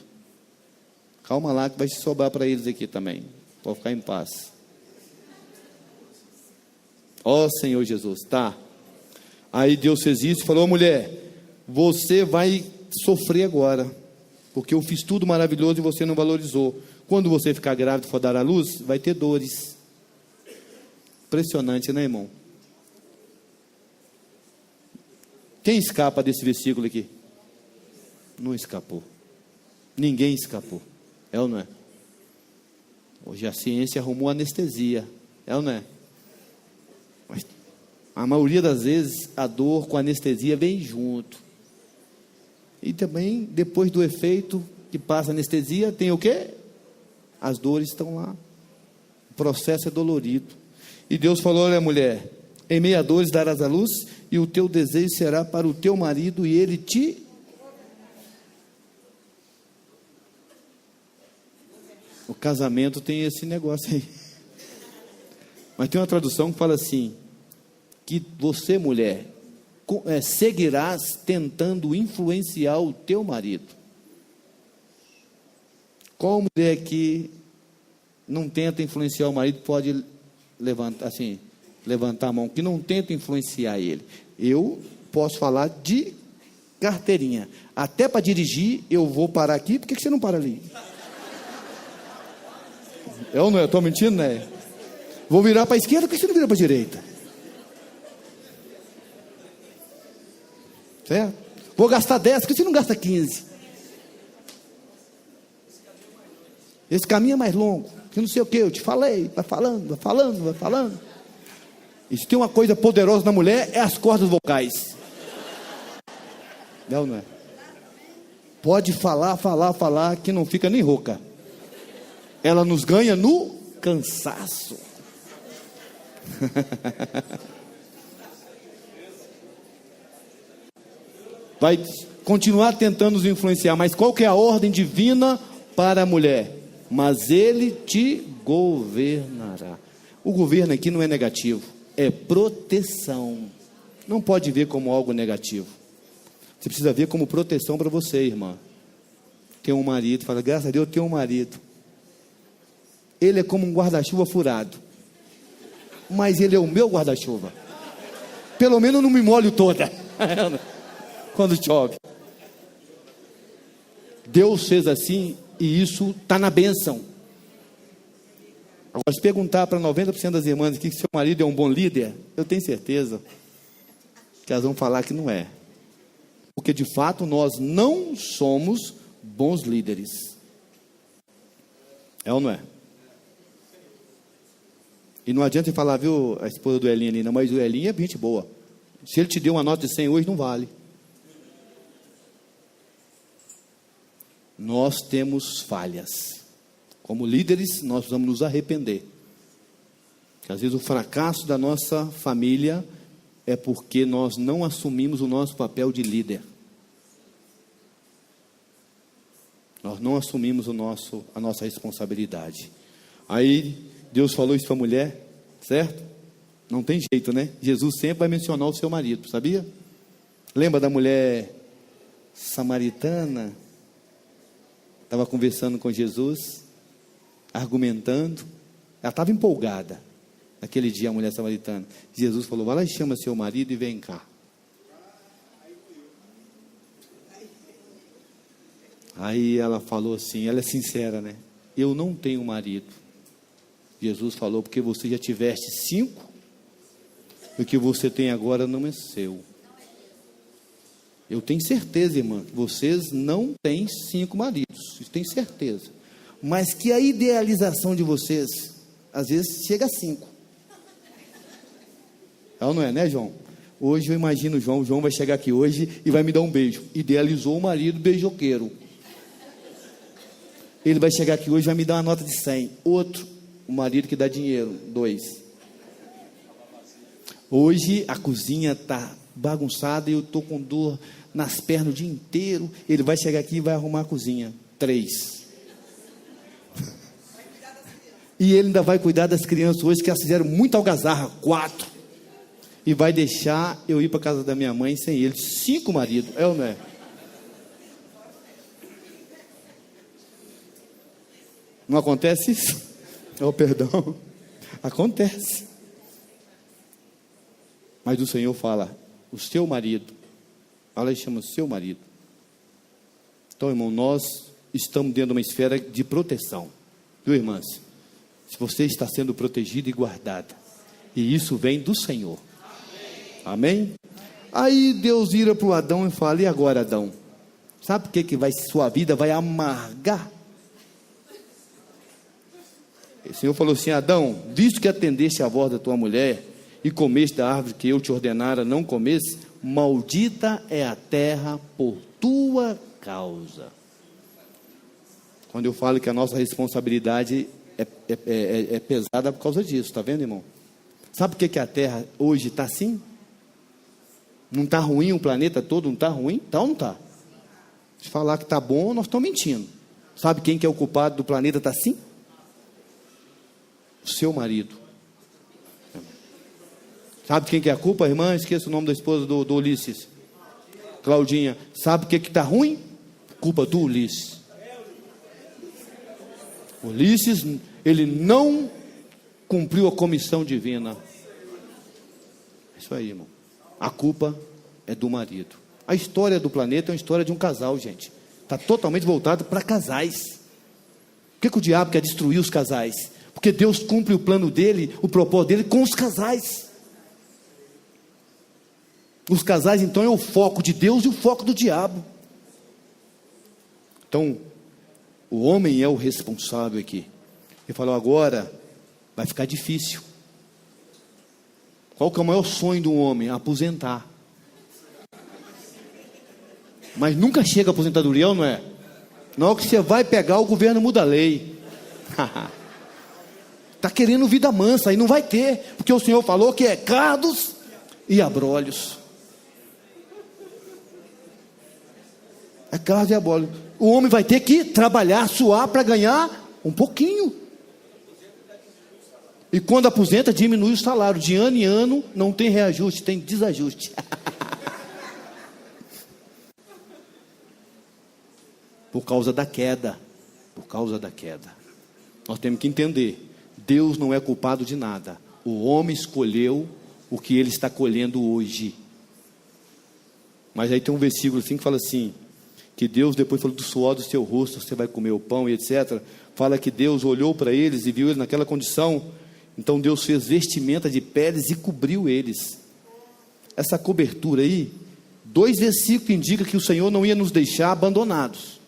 Calma lá que vai sobrar para eles aqui também. Pode ficar em paz. Ó Senhor Jesus, tá? Aí Deus fez isso e falou: mulher, você vai sofrer agora, porque eu fiz tudo maravilhoso e você não valorizou. Quando você ficar grávida e for dar à luz, vai ter dores. Impressionante, né, irmão? Quem escapa desse versículo aqui? Não escapou. Ninguém escapou. É ou não é? Hoje a ciência arrumou anestesia. É ou não é? Mas a maioria das vezes a dor com a anestesia vem junto. E também depois do efeito que passa a anestesia, tem o quê? As dores estão lá. O processo é dolorido. E Deus falou: olha, mulher, em meio a dores darás à luz, e o teu desejo será para o teu marido, e ele te... O casamento tem esse negócio aí. Mas tem uma tradução que fala assim, que você, mulher, seguirás tentando influenciar o teu marido. Qual mulher que não tenta influenciar o marido pode levantar a mão, que não tenta influenciar ele? Eu posso falar de carteirinha. Até para dirigir, eu vou parar aqui, por que você não para ali? Eu não estou mentindo, né? Vou virar para a esquerda, por que você não vira para a direita? Certo? Vou gastar 10, por que você não gasta 15? Esse caminho é mais longo, que não sei o que, eu te falei, vai falando, vai falando, vai falando. E se tem uma coisa poderosa na mulher, é as cordas vocais. Não é? Pode falar, que não fica nem rouca. Ela nos ganha no cansaço. Vai continuar tentando nos influenciar, mas qual que é a ordem divina para a mulher? Mas ele te governará. O governo aqui não é negativo, é proteção. Não pode ver como algo negativo. Você precisa ver como proteção para você, irmã. Tem um marido, fala, graças a Deus eu tenho um marido. Ele é como um guarda-chuva furado, mas ele é o meu guarda-chuva. Pelo menos eu não me molho toda quando chove. Deus fez assim, e isso está na bênção. Agora, se perguntar para 90% das irmãs aqui que seu marido é um bom líder, eu tenho certeza que elas vão falar que não é. Porque de fato nós não somos bons líderes. É ou não é? E não adianta falar, viu, a esposa do Elinho ali, não, mas o Elinho é gente boa. Se ele te deu uma nota de 100 hoje, não vale. Nós temos falhas. Como líderes, nós precisamos nos arrepender. Porque às vezes o fracasso da nossa família é porque nós não assumimos o nosso papel de líder. Nós não assumimos a nossa responsabilidade. Aí Deus falou isso para a mulher, certo? Não tem jeito, né? Jesus sempre vai mencionar o seu marido, sabia? Lembra da mulher samaritana? Estava conversando com Jesus, argumentando. Ela estava empolgada. Naquele dia, a mulher samaritana. Jesus falou, vai lá e chama seu marido e vem cá. Aí ela falou assim, ela é sincera, né? Eu não tenho marido. Jesus falou, porque você já tiveste 5, e o que você tem agora não é seu. Eu tenho certeza, irmã, que vocês não têm 5 maridos, isso tenho certeza. Mas que a idealização de vocês, às vezes, chega a 5. Não, não é, né, João? Hoje eu imagino o João vai chegar aqui hoje e vai me dar um beijo. Idealizou o marido beijoqueiro. Ele vai chegar aqui hoje e vai me dar uma nota de 100. Outro, o marido que dá dinheiro, 2. Hoje a cozinha está bagunçada e eu estou com dor nas pernas o dia inteiro. Ele vai chegar aqui e vai arrumar a cozinha. 3. E ele ainda vai cuidar das crianças hoje, que elas fizeram muita algazarra. 4. E vai deixar eu ir para a casa da minha mãe sem ele. 5 maridos, é ou não é? Não acontece isso? Oh, perdão. Acontece. Mas o Senhor fala, o seu marido. Ela chama o seu marido. Então, irmão, nós estamos dentro de uma esfera de proteção. Viu, irmãs? Se você está sendo protegida e guardada. E isso vem do Senhor. Amém? Aí Deus vira para o Adão e fala, e agora, Adão? Sabe o que vai, sua vida vai amargar? O Senhor falou assim, Adão, visto que atendeste a voz da tua mulher e comeste da árvore que eu te ordenara não comesse, maldita é a terra por tua causa. Quando eu falo que a nossa responsabilidade é pesada por causa disso, está vendo, irmão? Sabe por que a terra hoje está assim? Não está ruim o planeta todo, não está ruim? Tá ou não está? Se falar que está bom, nós estamos mentindo. Sabe quem que é o culpado do planeta está assim? O seu marido. Sabe quem que é a culpa, irmã? Esqueça o nome da esposa do Ulisses. Claudinha. Sabe o que está ruim? Culpa do Ulisses. Ulisses, ele não cumpriu a comissão divina. Isso aí, irmão. A culpa é do marido. A história do planeta é uma história de um casal, gente. Está totalmente voltado para casais. Por que o diabo quer destruir os casais? Porque Deus cumpre o plano dele, o propósito dele com os casais. Os casais, então, é o foco de Deus e o foco do diabo. Então, o homem é o responsável aqui. Ele falou, agora vai ficar difícil. Qual que é o maior sonho do homem? Aposentar. Mas nunca chega a aposentadoria, não é? Na hora que você vai pegar, o governo muda a lei. Está querendo vida mansa, e não vai ter, porque o Senhor falou que é cardos e abrolhos. É cardos e abrolhos. O homem vai ter que trabalhar, suar para ganhar um pouquinho. E quando aposenta, diminui o salário. De ano em ano, não tem reajuste, tem desajuste. Por causa da queda. Por causa da queda. Nós temos que entender. Deus não é culpado de nada. O homem escolheu o que ele está colhendo hoje. Mas aí tem um versículo assim que fala assim, que Deus depois falou do suor do seu rosto, você vai comer o pão e etc. Fala que Deus olhou para eles e viu eles naquela condição. Então Deus fez vestimenta de peles e cobriu eles. Essa cobertura aí, 2 versículos indicam que o Senhor não ia nos deixar abandonados.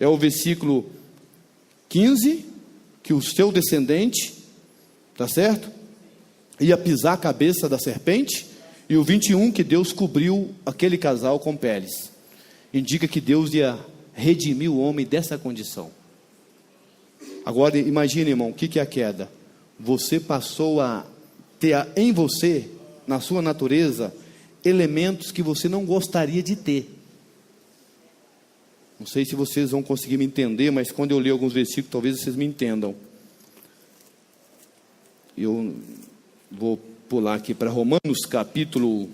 É o versículo 15, que o seu descendente, tá certo? Ia pisar a cabeça da serpente. E o 21, que Deus cobriu aquele casal com peles. Indica que Deus ia redimir o homem dessa condição. Agora imagine, irmão, o que é a queda? Você passou a ter em você, na sua natureza, elementos que você não gostaria de ter. Não sei se vocês vão conseguir me entender, mas quando eu ler alguns versículos, talvez vocês me entendam. Eu vou pular aqui para Romanos capítulo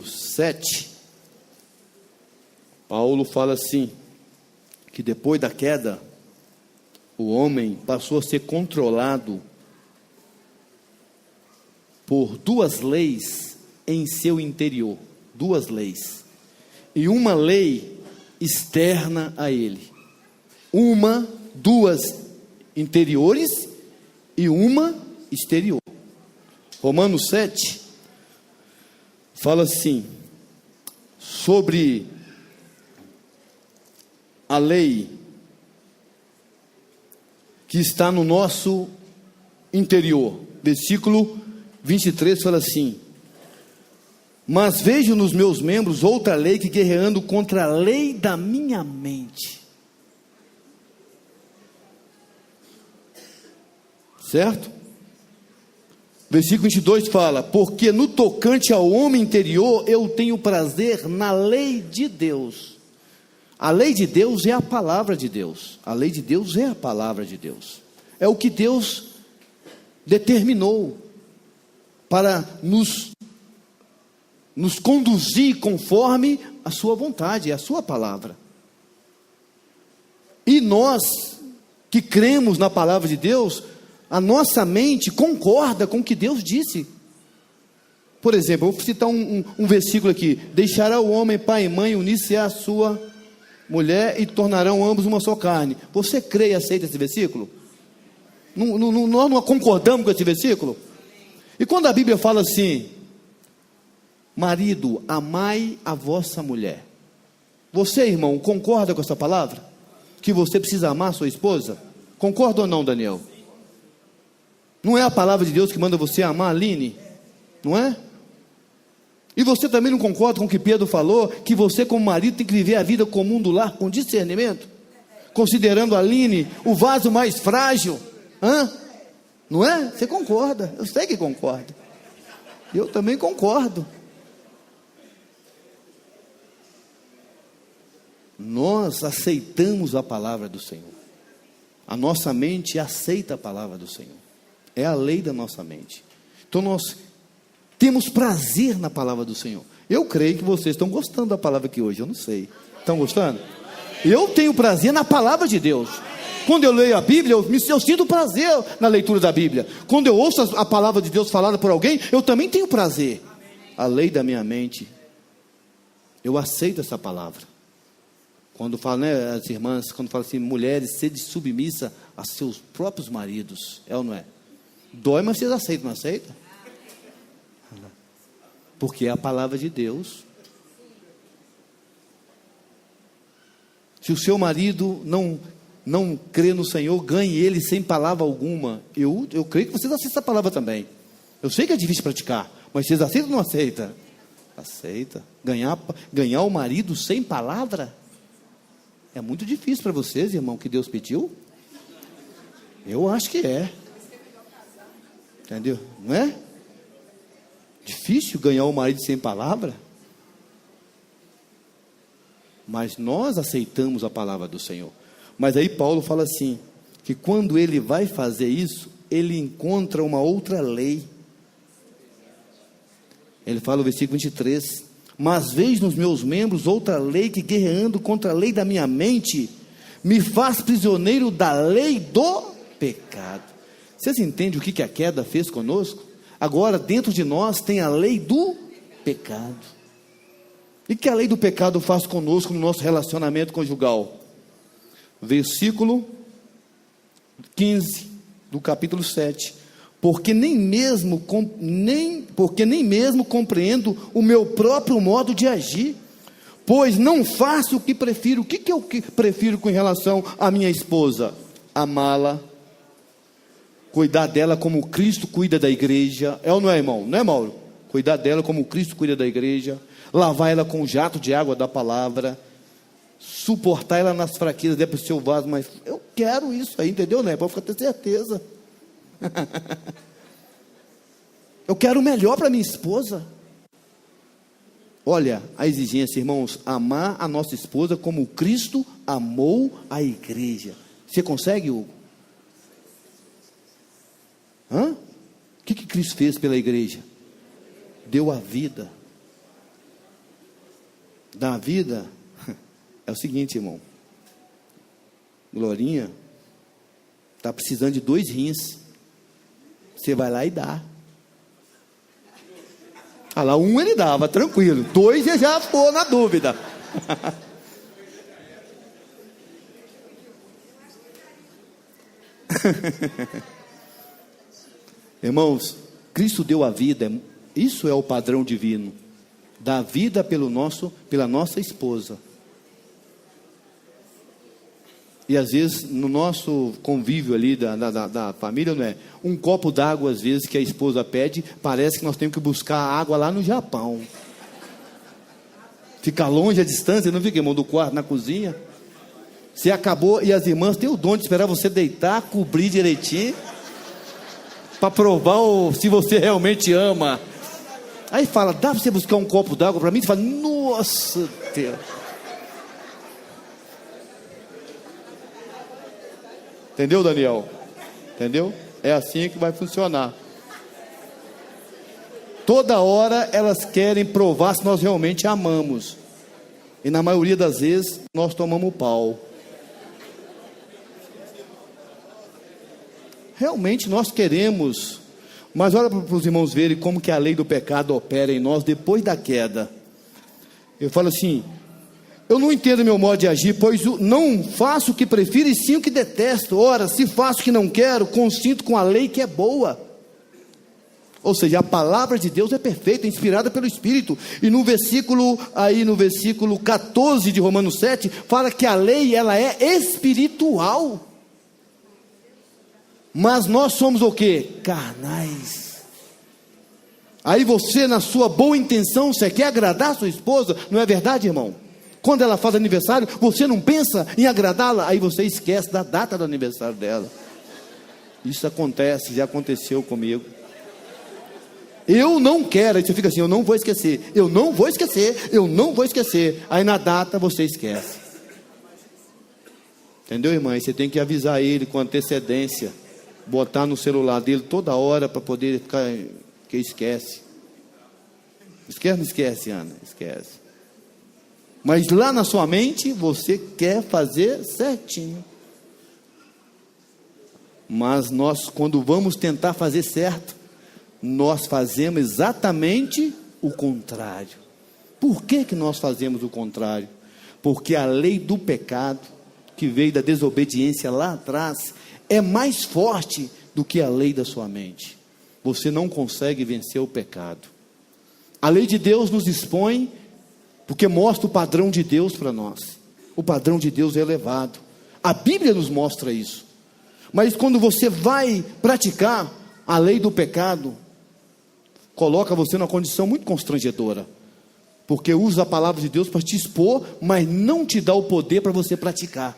7. Paulo fala assim, que depois da queda, o homem passou a ser controlado por 2 leis em seu interior. 2 leis. E uma lei externa a ele. 2 interiores e uma exterior. Romanos 7 fala assim, sobre a lei que está no nosso interior. Versículo 23 fala assim, mas vejo nos meus membros outra lei que guerreando contra a lei da minha mente. Certo? Versículo 22 fala: porque no tocante ao homem interior, eu tenho prazer na lei de Deus. A lei de Deus é a palavra de Deus. A lei de Deus é a palavra de Deus. É o que Deus determinou para nos conduzir conforme a sua vontade, a sua palavra. E nós que cremos na palavra de Deus, a nossa mente concorda com o que Deus disse. Por exemplo, eu vou citar um versículo aqui: deixará o homem pai e mãe, unir-se à sua mulher e tornarão ambos uma só carne. Você crê e aceita esse versículo? Nós não concordamos com esse versículo? E quando a Bíblia fala assim: marido, amai a vossa mulher, você, irmão, concorda com essa palavra? Que você precisa amar a sua esposa? Concorda ou não, Daniel? Não é a palavra de Deus que manda você amar a Aline? Não é? E você também não concorda com o que Pedro falou, que você como marido tem que viver a vida comum do lar com discernimento? Considerando a Aline o vaso mais frágil? Não é? Você concorda, eu sei que concorda. Eu também concordo. Nós aceitamos a palavra do Senhor. A nossa mente aceita a palavra do Senhor. É a lei da nossa mente. Então nós temos prazer na palavra do Senhor. Eu creio que vocês estão gostando da palavra aqui hoje, eu não sei. Estão gostando? Eu tenho prazer na palavra de Deus. Quando eu leio a Bíblia, eu sinto prazer na leitura da Bíblia. Quando eu ouço a palavra de Deus falada por alguém, eu também tenho prazer. A lei da minha mente, eu aceito essa palavra. Quando fala, né, as irmãs, quando fala assim: mulheres, sede submissa a seus próprios maridos. É ou não é? Dói, mas vocês aceitam, não aceitam? Porque é a palavra de Deus. Se o seu marido não crê no Senhor, ganhe ele sem palavra alguma. Eu creio que vocês aceitam essa palavra também. Eu sei que é difícil praticar, mas vocês aceitam ou não aceitam? Aceita. Ganhar o marido sem palavra é muito difícil para vocês, irmão, que Deus pediu. Eu acho que é. Entendeu? Não é? Difícil ganhar o marido sem palavra. Mas nós aceitamos a palavra do Senhor. Mas aí Paulo fala assim, que quando ele vai fazer isso, ele encontra uma outra lei. Ele fala no versículo 23: mas vejo nos meus membros outra lei que, guerreando contra a lei da minha mente, me faz prisioneiro da lei do pecado. Vocês entendem o que a queda fez conosco? Agora dentro de nós tem a lei do pecado. E o que a lei do pecado faz conosco no nosso relacionamento conjugal? Versículo 15 do capítulo 7: porque nem mesmo compreendo o meu próprio modo de agir, pois não faço o que prefiro. O que eu prefiro com relação à minha esposa? Amá-la, cuidar dela como Cristo cuida da igreja. É ou não é, irmão? Não é, Mauro? Cuidar dela como Cristo cuida da igreja, lavar ela com o jato de água da palavra, suportar ela nas fraquezas, der para o seu vaso, mas eu quero isso aí, entendeu, né? Pode ficar ter certeza. Eu quero o melhor para minha esposa. Olha a exigência, irmãos: amar a nossa esposa como Cristo amou a igreja. Você consegue, Hugo? O que Cristo fez pela igreja? Deu a vida. Dar a vida é o seguinte, irmão: Glorinha está precisando de 2 rins. Você vai lá e dá. Lá 1 ele dava, tranquilo. 2 ele já ficou na dúvida. Irmãos, Cristo deu a vida. Isso é o padrão divino. Dar vida pela nossa esposa. E às vezes no nosso convívio ali da família, não é? Um copo d'água, às vezes, que a esposa pede, parece que nós temos que buscar água lá no Japão. Fica longe a distância, não fica, irmão, do quarto, na cozinha. Você acabou, e as irmãs têm o dom de esperar você deitar, cobrir direitinho. para provar se você realmente ama. Aí fala, dá para você buscar um copo d'água para mim? Você fala, nossa Deus. Entendeu, Daniel? Entendeu? É assim que vai funcionar. Toda hora elas querem provar se nós realmente amamos. E na maioria das vezes nós tomamos pau. Realmente nós queremos. Mas olha para os irmãos verem como que a lei do pecado opera em nós depois da queda. Eu falo assim, eu não entendo meu modo de agir, pois não faço o que prefiro e sim o que detesto. Ora, se faço o que não quero, consinto com a lei que é boa. Ou seja, a palavra de Deus é perfeita, inspirada pelo Espírito. E no versículo 14 de Romanos 7, fala que a lei ela é espiritual. Mas nós somos o quê? Carnais. Aí você, na sua boa intenção, você quer agradar a sua esposa, não é verdade, irmão? Quando ela faz aniversário, você não pensa em agradá-la, aí você esquece da data do aniversário dela. Isso acontece, já aconteceu comigo. Eu não quero, aí você fica assim, eu não vou esquecer, eu não vou esquecer, eu não vou esquecer. Aí na data você esquece. Entendeu, irmã? Aí você tem que avisar ele com antecedência, botar no celular dele toda hora para poder ficar, que esquece. Esquece ou não esquece, Ana? Esquece. Mas lá na sua mente, você quer fazer certinho. Mas nós, quando vamos tentar fazer certo, nós fazemos exatamente o contrário. Por que que nós fazemos o contrário? Porque a lei do pecado, que veio da desobediência lá atrás, é mais forte do que a lei da sua mente. Você não consegue vencer o pecado. A lei de Deus nos expõe, porque mostra o padrão de Deus para nós. O padrão de Deus é elevado. A Bíblia nos mostra isso. Mas quando você vai praticar a lei do pecado, coloca você numa condição muito constrangedora. Porque usa a palavra de Deus para te expor, mas não te dá o poder para você praticar.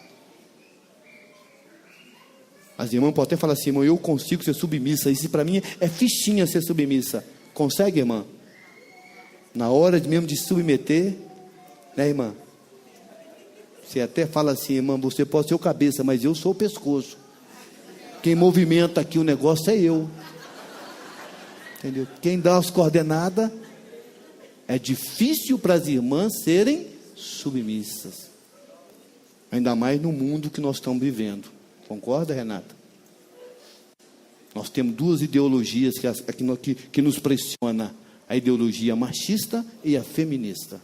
As irmãs podem até falar assim, irmão, eu consigo ser submissa. Isso para mim é fichinha ser submissa. Consegue, irmã? Na hora mesmo de submeter, né, irmã? Você até fala assim, irmã, você pode ser o cabeça, mas eu sou o pescoço. Quem movimenta aqui o negócio é eu. Entendeu? Quem dá as coordenadas, é difícil para as irmãs serem submissas. Ainda mais no mundo que nós estamos vivendo. Concorda, Renata? Nós temos duas ideologias que nos pressionam. A ideologia machista e a feminista.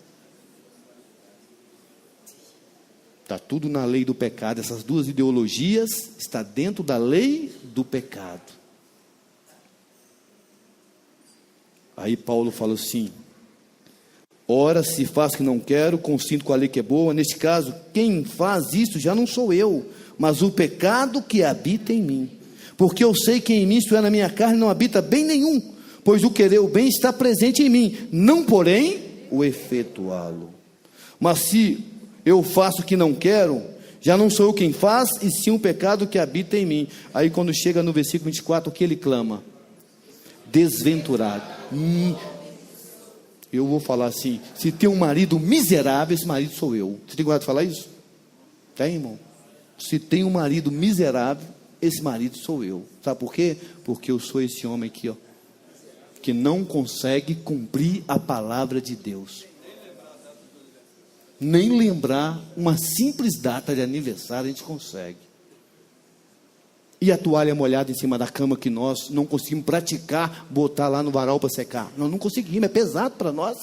Está tudo na lei do pecado. Essas duas ideologias estão dentro da lei do pecado. Aí Paulo fala assim, ora, se faço o que não quero, consinto com a lei que é boa. Neste caso, quem faz isso já não sou eu, mas o pecado que habita em mim. Porque eu sei que em mim, isto é, na minha carne, não habita bem nenhum. Pois o querer o bem está presente em mim, não porém o efetuá-lo. Mas se eu faço o que não quero, já não sou eu quem faz, e sim o pecado que habita em mim. Aí quando chega no versículo 24, o que ele clama? Desventurado. Eu vou falar assim, se tem um marido miserável, esse marido sou eu. Você tem coragem de falar isso? Tem, irmão? Se tem um marido miserável, esse marido sou eu. Sabe por quê? Porque eu sou esse homem aqui, ó, que não consegue cumprir a palavra de Deus. Nem lembrar uma simples data de aniversário a gente consegue. E a toalha molhada em cima da cama que nós não conseguimos praticar, botar lá no varal para secar. Nós não conseguimos, é pesado para nós.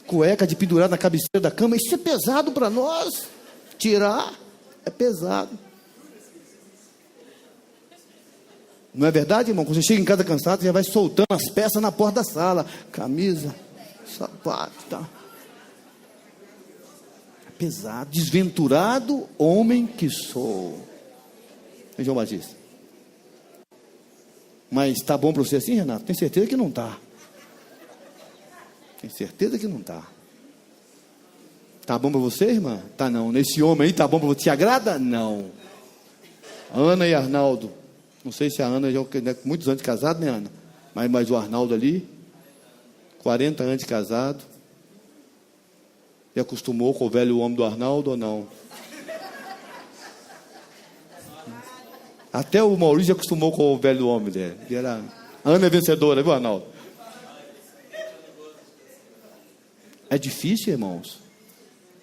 Cueca de pendurar na cabeceira da cama, isso é pesado para nós. Tirar é pesado. Não é verdade, irmão? Quando você chega em casa cansado, você já vai soltando as peças na porta da sala. Camisa, sapato, tá? É pesado. Desventurado homem que sou. É João Batista. Mas está bom para você assim, Renato? Tem certeza que não está. Tem certeza que não está. Está bom para você, irmã? Tá não. Nesse homem aí, está bom para você? Te agrada? Não. Ana e Arnaldo. Não sei se a Ana já é muitos anos de casado, né, Ana? Mas o Arnaldo ali, 40 anos de casado. E acostumou com o velho homem do Arnaldo ou não? Até o Maurício acostumou com o velho homem dele. A Ana é vencedora, viu, Arnaldo? É difícil, irmãos.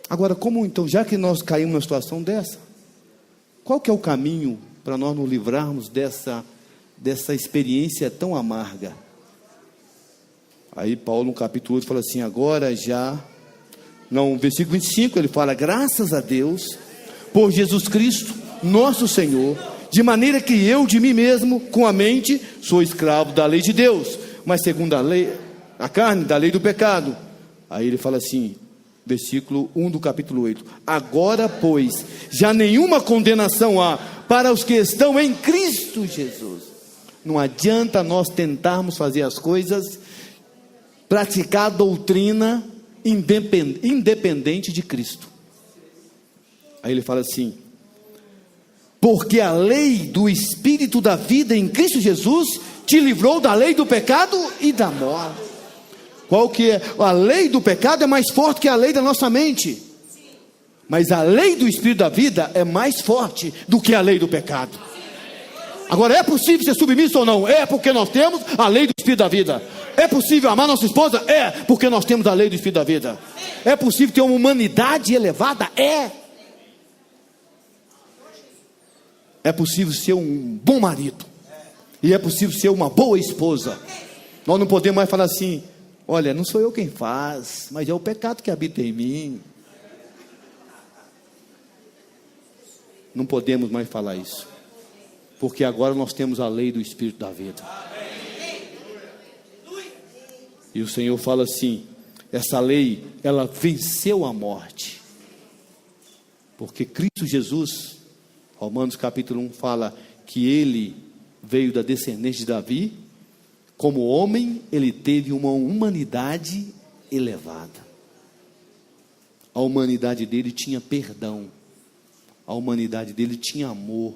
Agora, como então, já que nós caímos numa situação dessa, qual que é o caminho para nós nos livrarmos dessa experiência tão amarga? Aí Paulo, no capítulo 8, fala assim, agora já... No versículo 25, ele fala, graças a Deus, por Jesus Cristo, nosso Senhor, de maneira que eu, de mim mesmo, com a mente, sou escravo da lei de Deus, mas segundo a lei, a carne, da lei do pecado. Aí ele fala assim, versículo 1 do capítulo 8, agora, pois, já nenhuma condenação há para os que estão em Cristo Jesus. Não adianta nós tentarmos fazer as coisas, praticar a doutrina independente de Cristo. Aí ele fala assim, porque a lei do Espírito da vida em Cristo Jesus te livrou da lei do pecado e da morte. Qual que é? A lei do pecado é mais forte que a lei da nossa mente, mas a lei do Espírito da vida é mais forte do que a lei do pecado. Agora, é possível ser submisso ou não? É, porque nós temos a lei do Espírito da vida. É possível amar nossa esposa? É, porque nós temos a lei do Espírito da vida. É possível ter uma humanidade elevada? É. É possível ser um bom marido. E é possível ser uma boa esposa. Nós não podemos mais falar assim, olha, não sou eu quem faz, mas é o pecado que habita em mim. Não podemos mais falar isso, porque agora nós temos a lei do Espírito da vida. E o Senhor fala assim, essa lei, ela venceu a morte, porque Cristo Jesus, Romanos capítulo 1 fala que ele veio da descendência de Davi, como homem ele teve uma humanidade elevada. A humanidade dele tinha perdão, a humanidade dele tinha amor,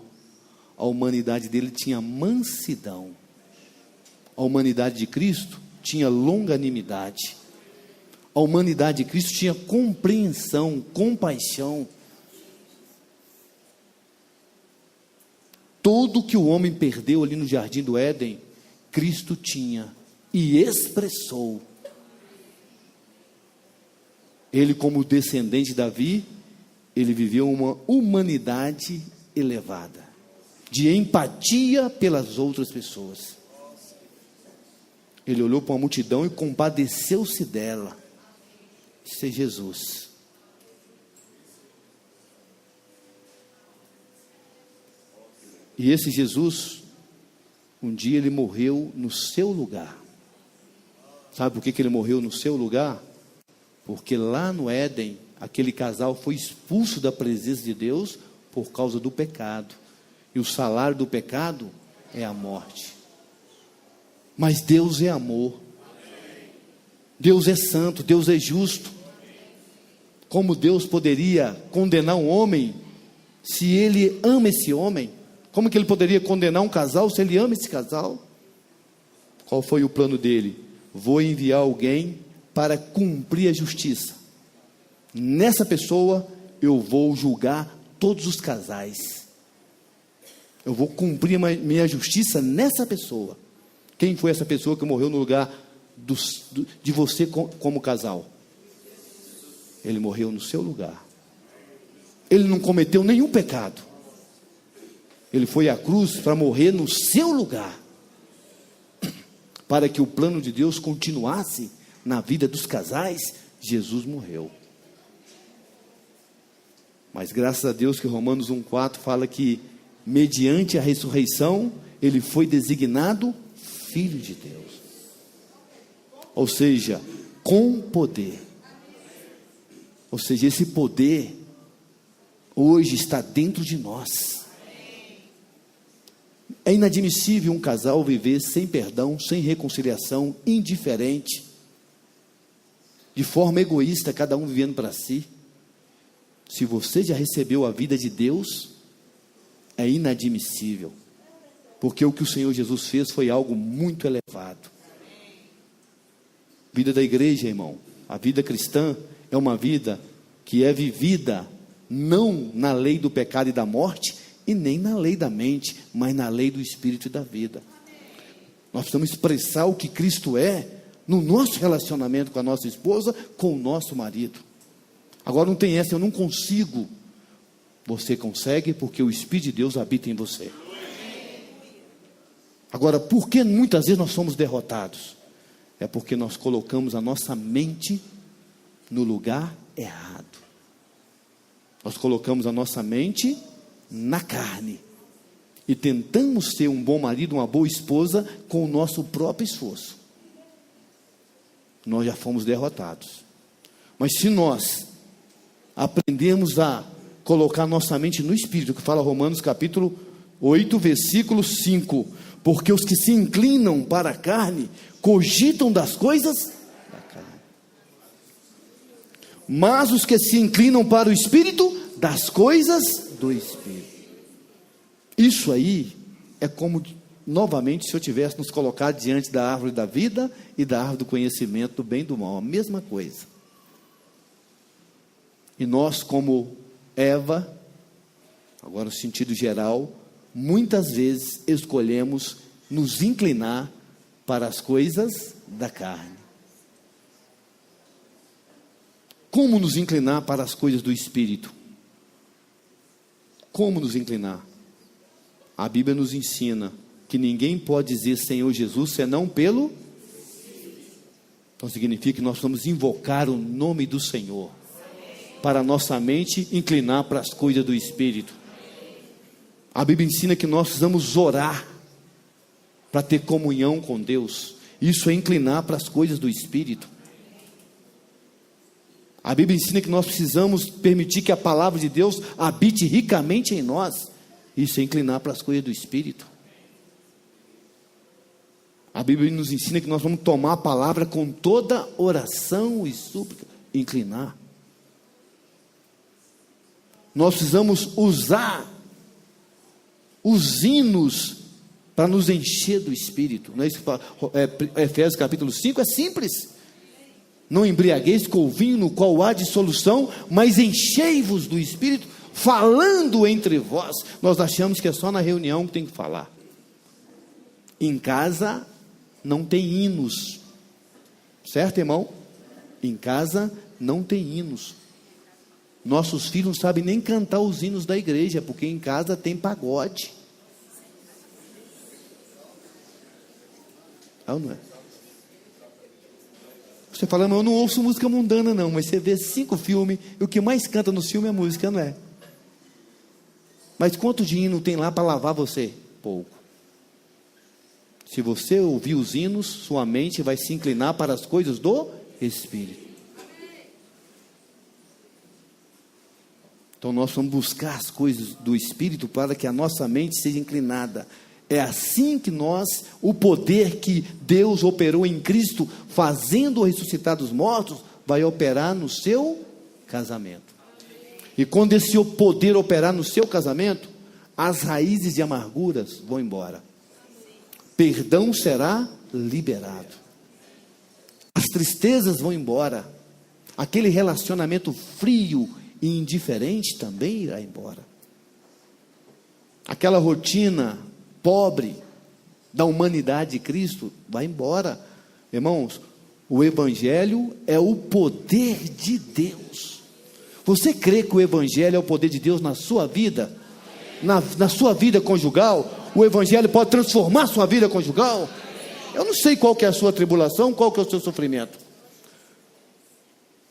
a humanidade dele tinha mansidão, a humanidade de Cristo tinha longanimidade, a humanidade de Cristo tinha compreensão, compaixão. Tudo que o homem perdeu ali no jardim do Éden, Cristo tinha e expressou. Ele, como descendente de Davi, ele viveu uma humanidade elevada, de empatia pelas outras pessoas. Ele olhou para uma multidão e compadeceu-se dela. Isso é Jesus. E esse Jesus, um dia ele morreu no seu lugar. Sabe por que ele morreu no seu lugar? Porque lá no Éden, aquele casal foi expulso da presença de Deus por causa do pecado. E o salário do pecado é a morte. Mas Deus é amor. Deus é santo, Deus é justo. Como Deus poderia condenar um homem se ele ama esse homem? Como que ele poderia condenar um casal se ele ama esse casal? Qual foi o plano dele? Vou enviar alguém para cumprir a justiça. Nessa pessoa eu vou julgar todos os casais. Eu vou cumprir minha justiça nessa pessoa. Quem foi essa pessoa que morreu no lugar de você como casal? Ele morreu no seu lugar. Ele não cometeu nenhum pecado. Ele foi à cruz para morrer no seu lugar, para que o plano de Deus continuasse na vida dos casais. Jesus morreu. Mas graças a Deus que Romanos 1,4 fala que mediante a ressurreição ele foi designado Filho de Deus. Ou seja, com poder. Ou seja, esse poder hoje está dentro de nós. É inadmissível um casal viver sem perdão, sem reconciliação, indiferente, de forma egoísta, cada um vivendo para si. Se você já recebeu a vida de Deus, é inadmissível. Porque o que o Senhor Jesus fez foi algo muito elevado. Vida da igreja, irmão, a vida cristã é uma vida que é vivida não na lei do pecado e da morte, e nem na lei da mente, mas na lei do espírito e da vida. Nós precisamos expressar o que Cristo é no nosso relacionamento com a nossa esposa, com o nosso marido. Agora não tem essa, eu não consigo. Você consegue, porque o Espírito de Deus habita em você. Agora, por que muitas vezes nós somos derrotados? É porque nós colocamos a nossa mente no lugar errado. Nós colocamos a nossa mente na carne e tentamos ser um bom marido, uma boa esposa com o nosso próprio esforço. Nós já fomos derrotados. Mas se nós aprendermos a colocar nossa mente no Espírito, que fala Romanos capítulo 8, versículo 5, porque os que se inclinam para a carne cogitam das coisas da carne, mas os que se inclinam para o Espírito, das coisas do Espírito. Isso aí é como, novamente, se eu tivesse nos colocado diante da árvore da vida e da árvore do conhecimento do bem e do mal, a mesma coisa. E nós, como Eva, agora no sentido geral, muitas vezes escolhemos nos inclinar para as coisas da carne. Como nos inclinar para as coisas do Espírito? Como nos inclinar? A Bíblia nos ensina que ninguém pode dizer Senhor Jesus senão pelo... Então significa que nós vamos invocar o nome do Senhor, para a nossa mente inclinar para as coisas do Espírito. A Bíblia ensina que nós precisamos orar para ter comunhão com Deus. Isso é inclinar para as coisas do Espírito. A Bíblia ensina que nós precisamos permitir que a palavra de Deus habite ricamente em nós. Isso é inclinar para as coisas do Espírito. A Bíblia nos ensina que nós vamos tomar a palavra com toda oração e súplica. Inclinar. Nós precisamos usar os hinos para nos encher do Espírito. Não é isso que fala, Efésios capítulo 5, é simples. Não embriagueis com o vinho no qual há dissolução, mas enchei-vos do Espírito, falando entre vós. Nós achamos que é só na reunião que tem que falar. Em casa não tem hinos, certo, irmão? Em casa não tem hinos. Nossos filhos não sabem nem cantar os hinos da igreja, porque em casa tem pagode. Não é? Você fala, eu não ouço música mundana não, mas você vê 5 filmes, e o que mais canta no filme é música, não é? Mas quanto de hino tem lá para lavar você? Pouco. Se você ouvir os hinos, sua mente vai se inclinar para as coisas do Espírito. Então nós vamos buscar as coisas do Espírito para que a nossa mente seja inclinada. É assim que nós, o poder que Deus operou em Cristo, fazendo-o ressuscitar dos mortos, vai operar no seu casamento. E quando esse poder operar no seu casamento, as raízes de amarguras vão embora. Perdão será liberado. As tristezas vão embora. Aquele relacionamento frio e indiferente também irá embora. Aquela rotina pobre da humanidade de Cristo vai embora. Irmãos, o Evangelho é o poder de Deus. Você crê que o Evangelho é o poder de Deus na sua vida? Na sua vida conjugal? O Evangelho pode transformar a sua vida conjugal? Eu não sei qual que é a sua tribulação, qual que é o seu sofrimento.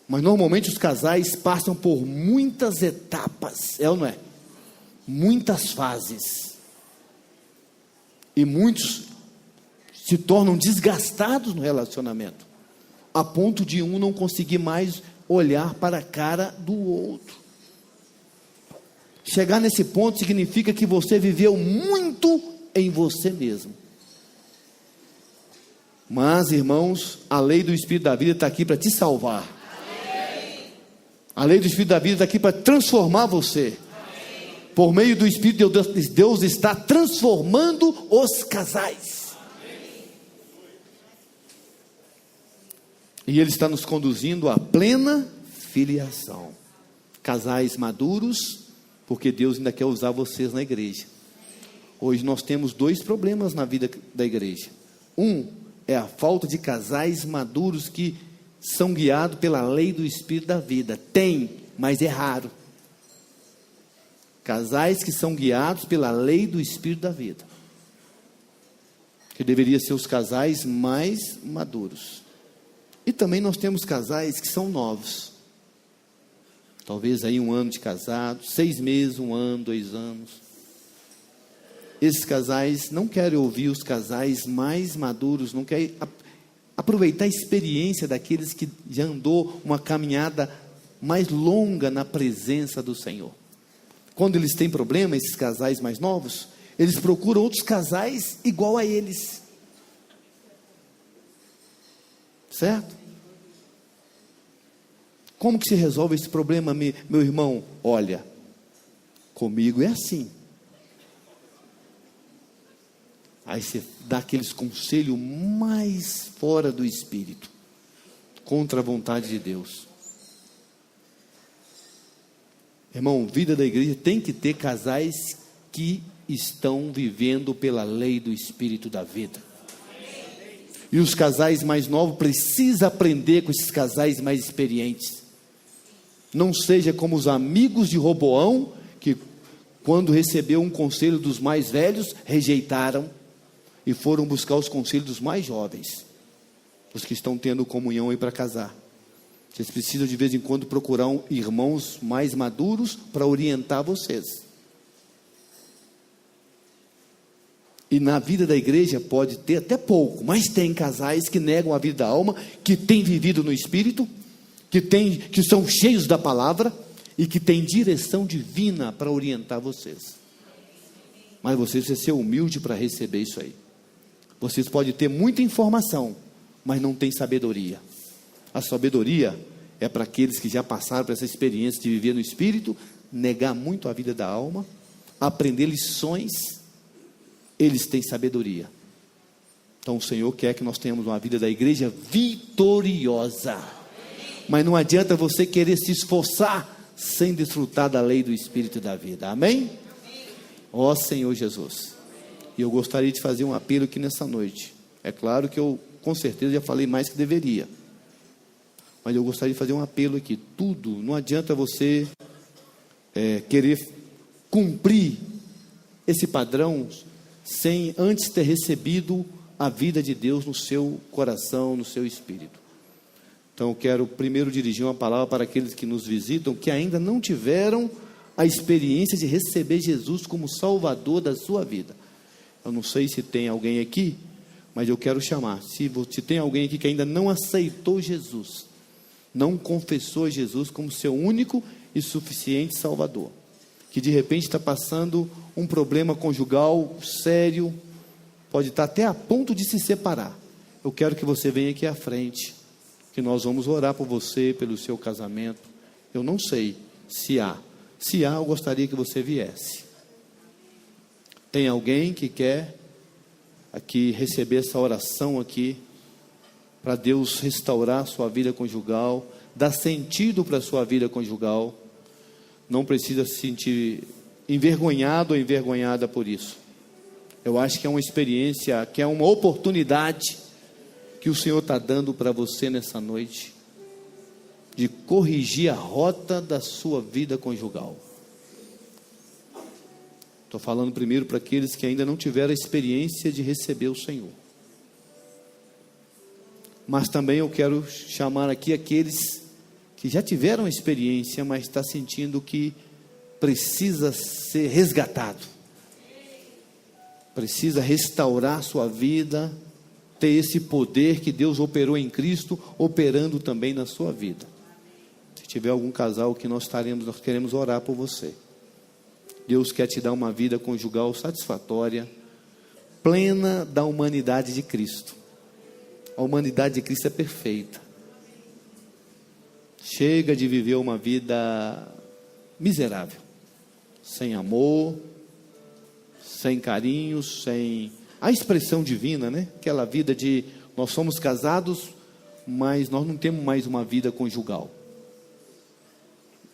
Mas normalmente os casais passam por muitas etapas, é ou não é? Muitas fases. E muitos se tornam desgastados no relacionamento, a ponto de um não conseguir mais olhar para a cara do outro. Chegar nesse ponto significa que você viveu muito em você mesmo. Mas, irmãos, a lei do Espírito da vida está aqui para te salvar. A lei do Espírito da vida está aqui para transformar você. Por meio do Espírito de Deus, Deus está transformando os casais. E Ele está nos conduzindo à plena filiação. Casais maduros, porque Deus ainda quer usar vocês na igreja. Hoje nós temos 2 problemas na vida da igreja. Um é a falta de casais maduros que são guiados pela lei do Espírito da vida. Tem, mas é raro. Casais que são guiados pela lei do Espírito da vida, que deveria ser os casais mais maduros. E também nós temos casais que são novos. Talvez aí 1 ano de casado, 6 meses, 1 ano, 2 anos. Esses casais não querem ouvir os casais mais maduros, não querem aproveitar a experiência daqueles que já andou uma caminhada mais longa na presença do Senhor. Quando eles têm problema, esses casais mais novos, eles procuram outros casais igual a eles. Certo? Como que se resolve esse problema, meu irmão? Olha, comigo é assim. Aí você dá aqueles conselhos mais fora do Espírito, contra a vontade de Deus. Irmão, vida da igreja tem que ter casais que estão vivendo pela lei do Espírito da vida. E os casais mais novos precisam aprender com esses casais mais experientes. Não seja como os amigos de Roboão, que quando recebeu um conselho dos mais velhos, rejeitaram e foram buscar os conselhos dos mais jovens, os que estão tendo comunhão aí para casar. Vocês precisam de vez em quando procurar irmãos mais maduros para orientar vocês. E na vida da igreja pode ter até pouco, mas tem casais que negam a vida da alma, que têm vivido no Espírito, que são cheios da palavra e que têm direção divina para orientar vocês. Mas vocês precisam ser humildes para receber isso aí. Vocês podem ter muita informação, mas não tem sabedoria. A sabedoria é para aqueles que já passaram por essa experiência de viver no Espírito, negar muito a vida da alma, aprender lições. Eles têm sabedoria. Então o Senhor quer que nós tenhamos uma vida da igreja vitoriosa. Mas não adianta você querer se esforçar sem desfrutar da lei do Espírito da vida. Amém? Ó Senhor Jesus. E eu gostaria de fazer um apelo aqui nessa noite. É claro que eu com certeza já falei mais que deveria. Mas eu gostaria de fazer um apelo aqui. Tudo, não adianta você querer cumprir esse padrão sem antes ter recebido a vida de Deus no seu coração, no seu espírito. Então eu quero primeiro dirigir uma palavra para aqueles que nos visitam, que ainda não tiveram a experiência de receber Jesus como Salvador da sua vida. Eu não sei se tem alguém aqui, mas eu quero chamar. Se tem alguém aqui que ainda não aceitou Jesus, não confessou Jesus como seu único e suficiente Salvador, que de repente está passando um problema conjugal sério, pode estar até a ponto de se separar, eu quero que você venha aqui à frente, que nós vamos orar por você, pelo seu casamento. Eu não sei se há, eu gostaria que você viesse. Tem alguém que quer aqui receber essa oração aqui, para Deus restaurar a sua vida conjugal, dar sentido para a sua vida conjugal? Não precisa se sentir envergonhado ou envergonhada por isso. Eu acho que é uma experiência, que é uma oportunidade que o Senhor está dando para você nessa noite, de corrigir a rota da sua vida conjugal. Estou falando primeiro para aqueles que ainda não tiveram a experiência de receber o Senhor. Mas também eu quero chamar aqui aqueles que já tiveram a experiência, mas está sentindo que precisa ser resgatado. Precisa restaurar sua vida, ter esse poder que Deus operou em Cristo, operando também na sua vida. Se tiver algum casal que nós queremos orar por você. Deus quer te dar uma vida conjugal satisfatória, plena da humanidade de Cristo. A humanidade de Cristo é perfeita. Chega de viver uma vida miserável, sem amor, sem carinho, sem a expressão divina, né? Aquela vida de nós somos casados, mas nós não temos mais uma vida conjugal.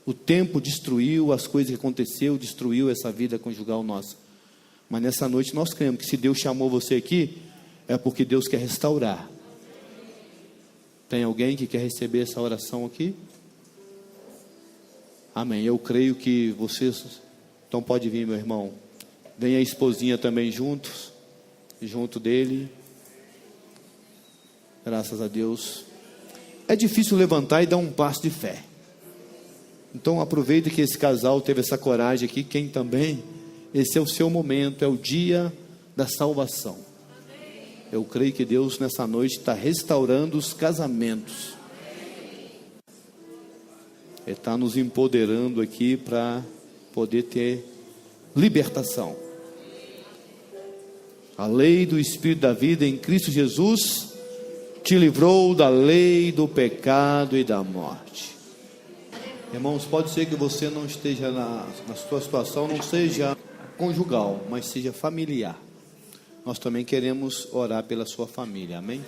O tempo destruiu, as coisas que aconteceu, destruiu essa vida conjugal nossa. Mas nessa noite nós cremos que se Deus chamou você aqui, é porque Deus quer restaurar. Tem alguém que quer receber essa oração aqui? Amém. Eu creio que vocês... Então pode vir, meu irmão. Vem a esposinha também junto dele. Graças a Deus. É difícil levantar e dar um passo de fé. Então aproveita que esse casal teve essa coragem aqui. Quem também? Esse é o seu momento, é o dia da salvação. Eu creio que Deus nessa noite está restaurando os casamentos. Ele está nos empoderando aqui para poder ter libertação. A lei do Espírito da vida em Cristo Jesus te livrou da lei do pecado e da morte. Irmãos, pode ser que você não esteja na sua situação, não seja conjugal, mas seja familiar. Nós também queremos orar pela sua família, amém?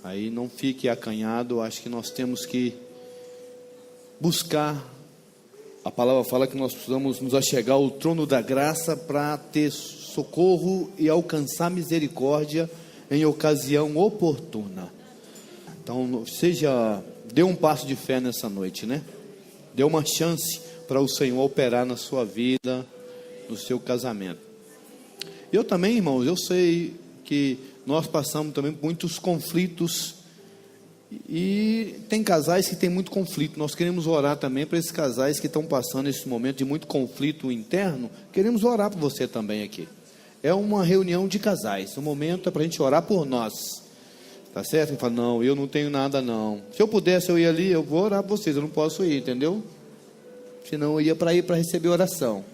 Aí não fique acanhado, acho que nós temos que buscar. A palavra fala que nós precisamos nos achegar ao trono da graça para ter socorro e alcançar misericórdia em ocasião oportuna. Então, dê um passo de fé nessa noite, né? Dê uma chance para o Senhor operar na sua vida, no seu casamento. Eu também, irmãos, eu sei que nós passamos também por muitos conflitos. E tem casais que tem muito conflito. Nós queremos orar também para esses casais que estão passando esse momento de muito conflito interno. Queremos orar por você também aqui. É uma reunião de casais. O momento é para a gente orar por nós. Tá certo? Ele fala, não, eu não tenho nada não. Se eu pudesse eu ir ali, eu vou orar por vocês. Eu não posso ir, entendeu? Senão eu ia para receber oração.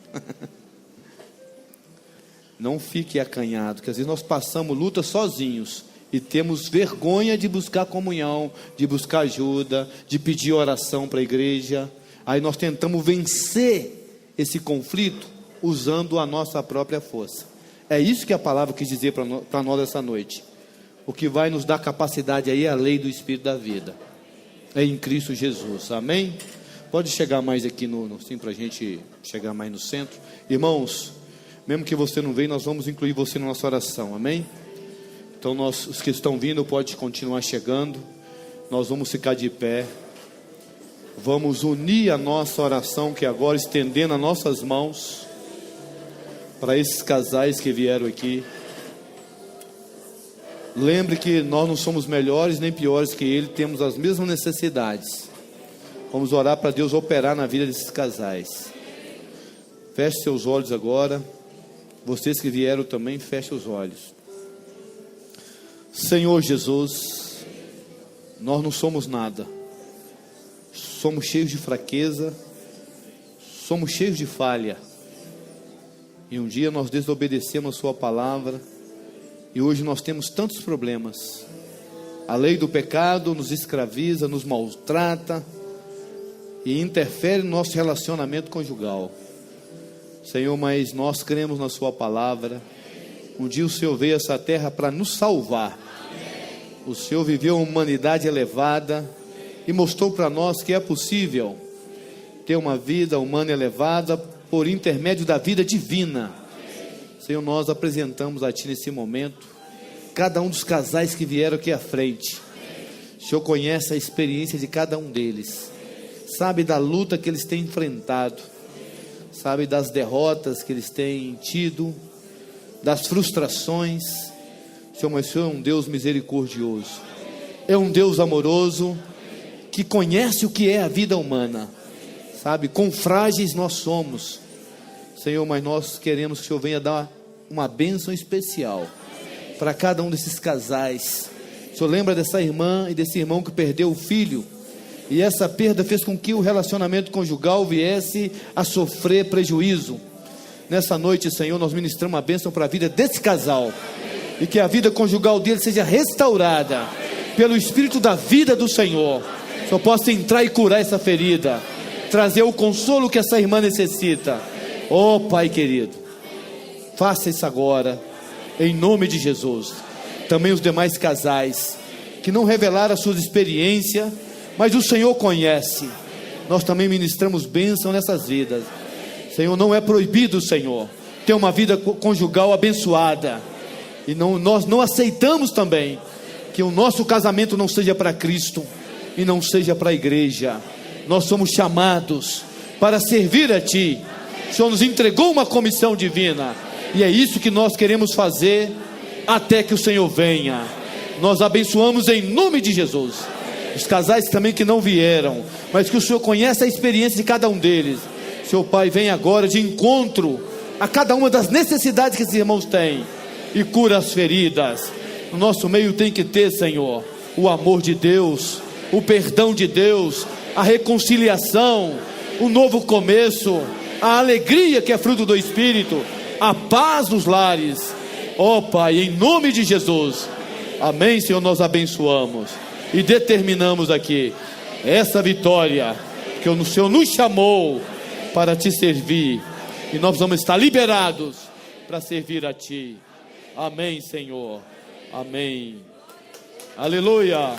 Não fique acanhado, porque às vezes nós passamos luta sozinhos. E temos vergonha de buscar comunhão, de buscar ajuda, de pedir oração para a igreja. Aí nós tentamos vencer esse conflito usando a nossa própria força. É isso que a palavra quis dizer para nós essa noite. O que vai nos dar capacidade aí é a lei do Espírito da vida. É em Cristo Jesus, amém? Pode chegar mais aqui assim para a gente chegar mais no centro. Irmãos, mesmo que você não venha, nós vamos incluir você na nossa oração, amém? Então os que estão vindo podem continuar chegando. Nós vamos ficar de pé. Vamos unir a nossa oração, que agora estendendo as nossas mãos para esses casais que vieram aqui. Lembre que nós não somos melhores nem piores que ele, temos as mesmas necessidades. Vamos orar para Deus operar na vida desses casais. Feche seus olhos agora. Vocês que vieram também, feche os olhos. Senhor Jesus, nós não somos nada, somos cheios de fraqueza, somos cheios de falha, e um dia nós desobedecemos a sua palavra, e hoje nós temos tantos problemas. A lei do pecado nos escraviza, nos maltrata, e interfere no nosso relacionamento conjugal. Senhor, mas nós cremos na sua palavra. Um dia o Senhor veio a essa terra para nos salvar. O Senhor viveu uma humanidade elevada e mostrou para nós que é possível ter uma vida humana elevada por intermédio da vida divina. Senhor, nós apresentamos a Ti nesse momento cada um dos casais que vieram aqui à frente. O Senhor conhece a experiência de cada um deles, sabe da luta que eles têm enfrentado, sabe das derrotas que eles têm tido, das frustrações. Senhor, mas o Senhor é um Deus misericordioso, é um Deus amoroso, que conhece o que é a vida humana, sabe, quão frágeis nós somos. Senhor, mas nós queremos que o Senhor venha dar uma bênção especial para cada um desses casais. O Senhor lembra dessa irmã e desse irmão que perdeu o filho, e essa perda fez com que o relacionamento conjugal viesse a sofrer prejuízo. Nessa noite, Senhor, nós ministramos uma bênção para a vida desse casal, e que a vida conjugal dele seja restaurada pelo Espírito da vida do Senhor. Só possa entrar e curar essa ferida, trazer o consolo que essa irmã necessita. Oh, Pai querido, faça isso agora, em nome de Jesus. Também os demais casais que não revelaram as suas experiências, mas o Senhor conhece. Nós também ministramos bênção nessas vidas. Senhor, não é proibido, Senhor, ter uma vida conjugal abençoada. E nós não aceitamos também que o nosso casamento não seja para Cristo e não seja para a igreja. Nós somos chamados para servir a Ti. O Senhor nos entregou uma comissão divina, e é isso que nós queremos fazer até que o Senhor venha. Nós abençoamos em nome de Jesus os casais também que não vieram, mas que o Senhor conhece a experiência de cada um deles. Seu Pai, vem agora de encontro a cada uma das necessidades que esses irmãos têm e cura as feridas. No nosso meio tem que ter, Senhor, o amor de Deus, o perdão de Deus, a reconciliação, o novo começo, a alegria que é fruto do Espírito, a paz nos lares. Ó Pai, em nome de Jesus, amém, Senhor, nós abençoamos e determinamos aqui essa vitória, que o Senhor nos chamou para Te servir, e nós vamos estar liberados para servir a Ti. Amém, Senhor, amém, aleluia.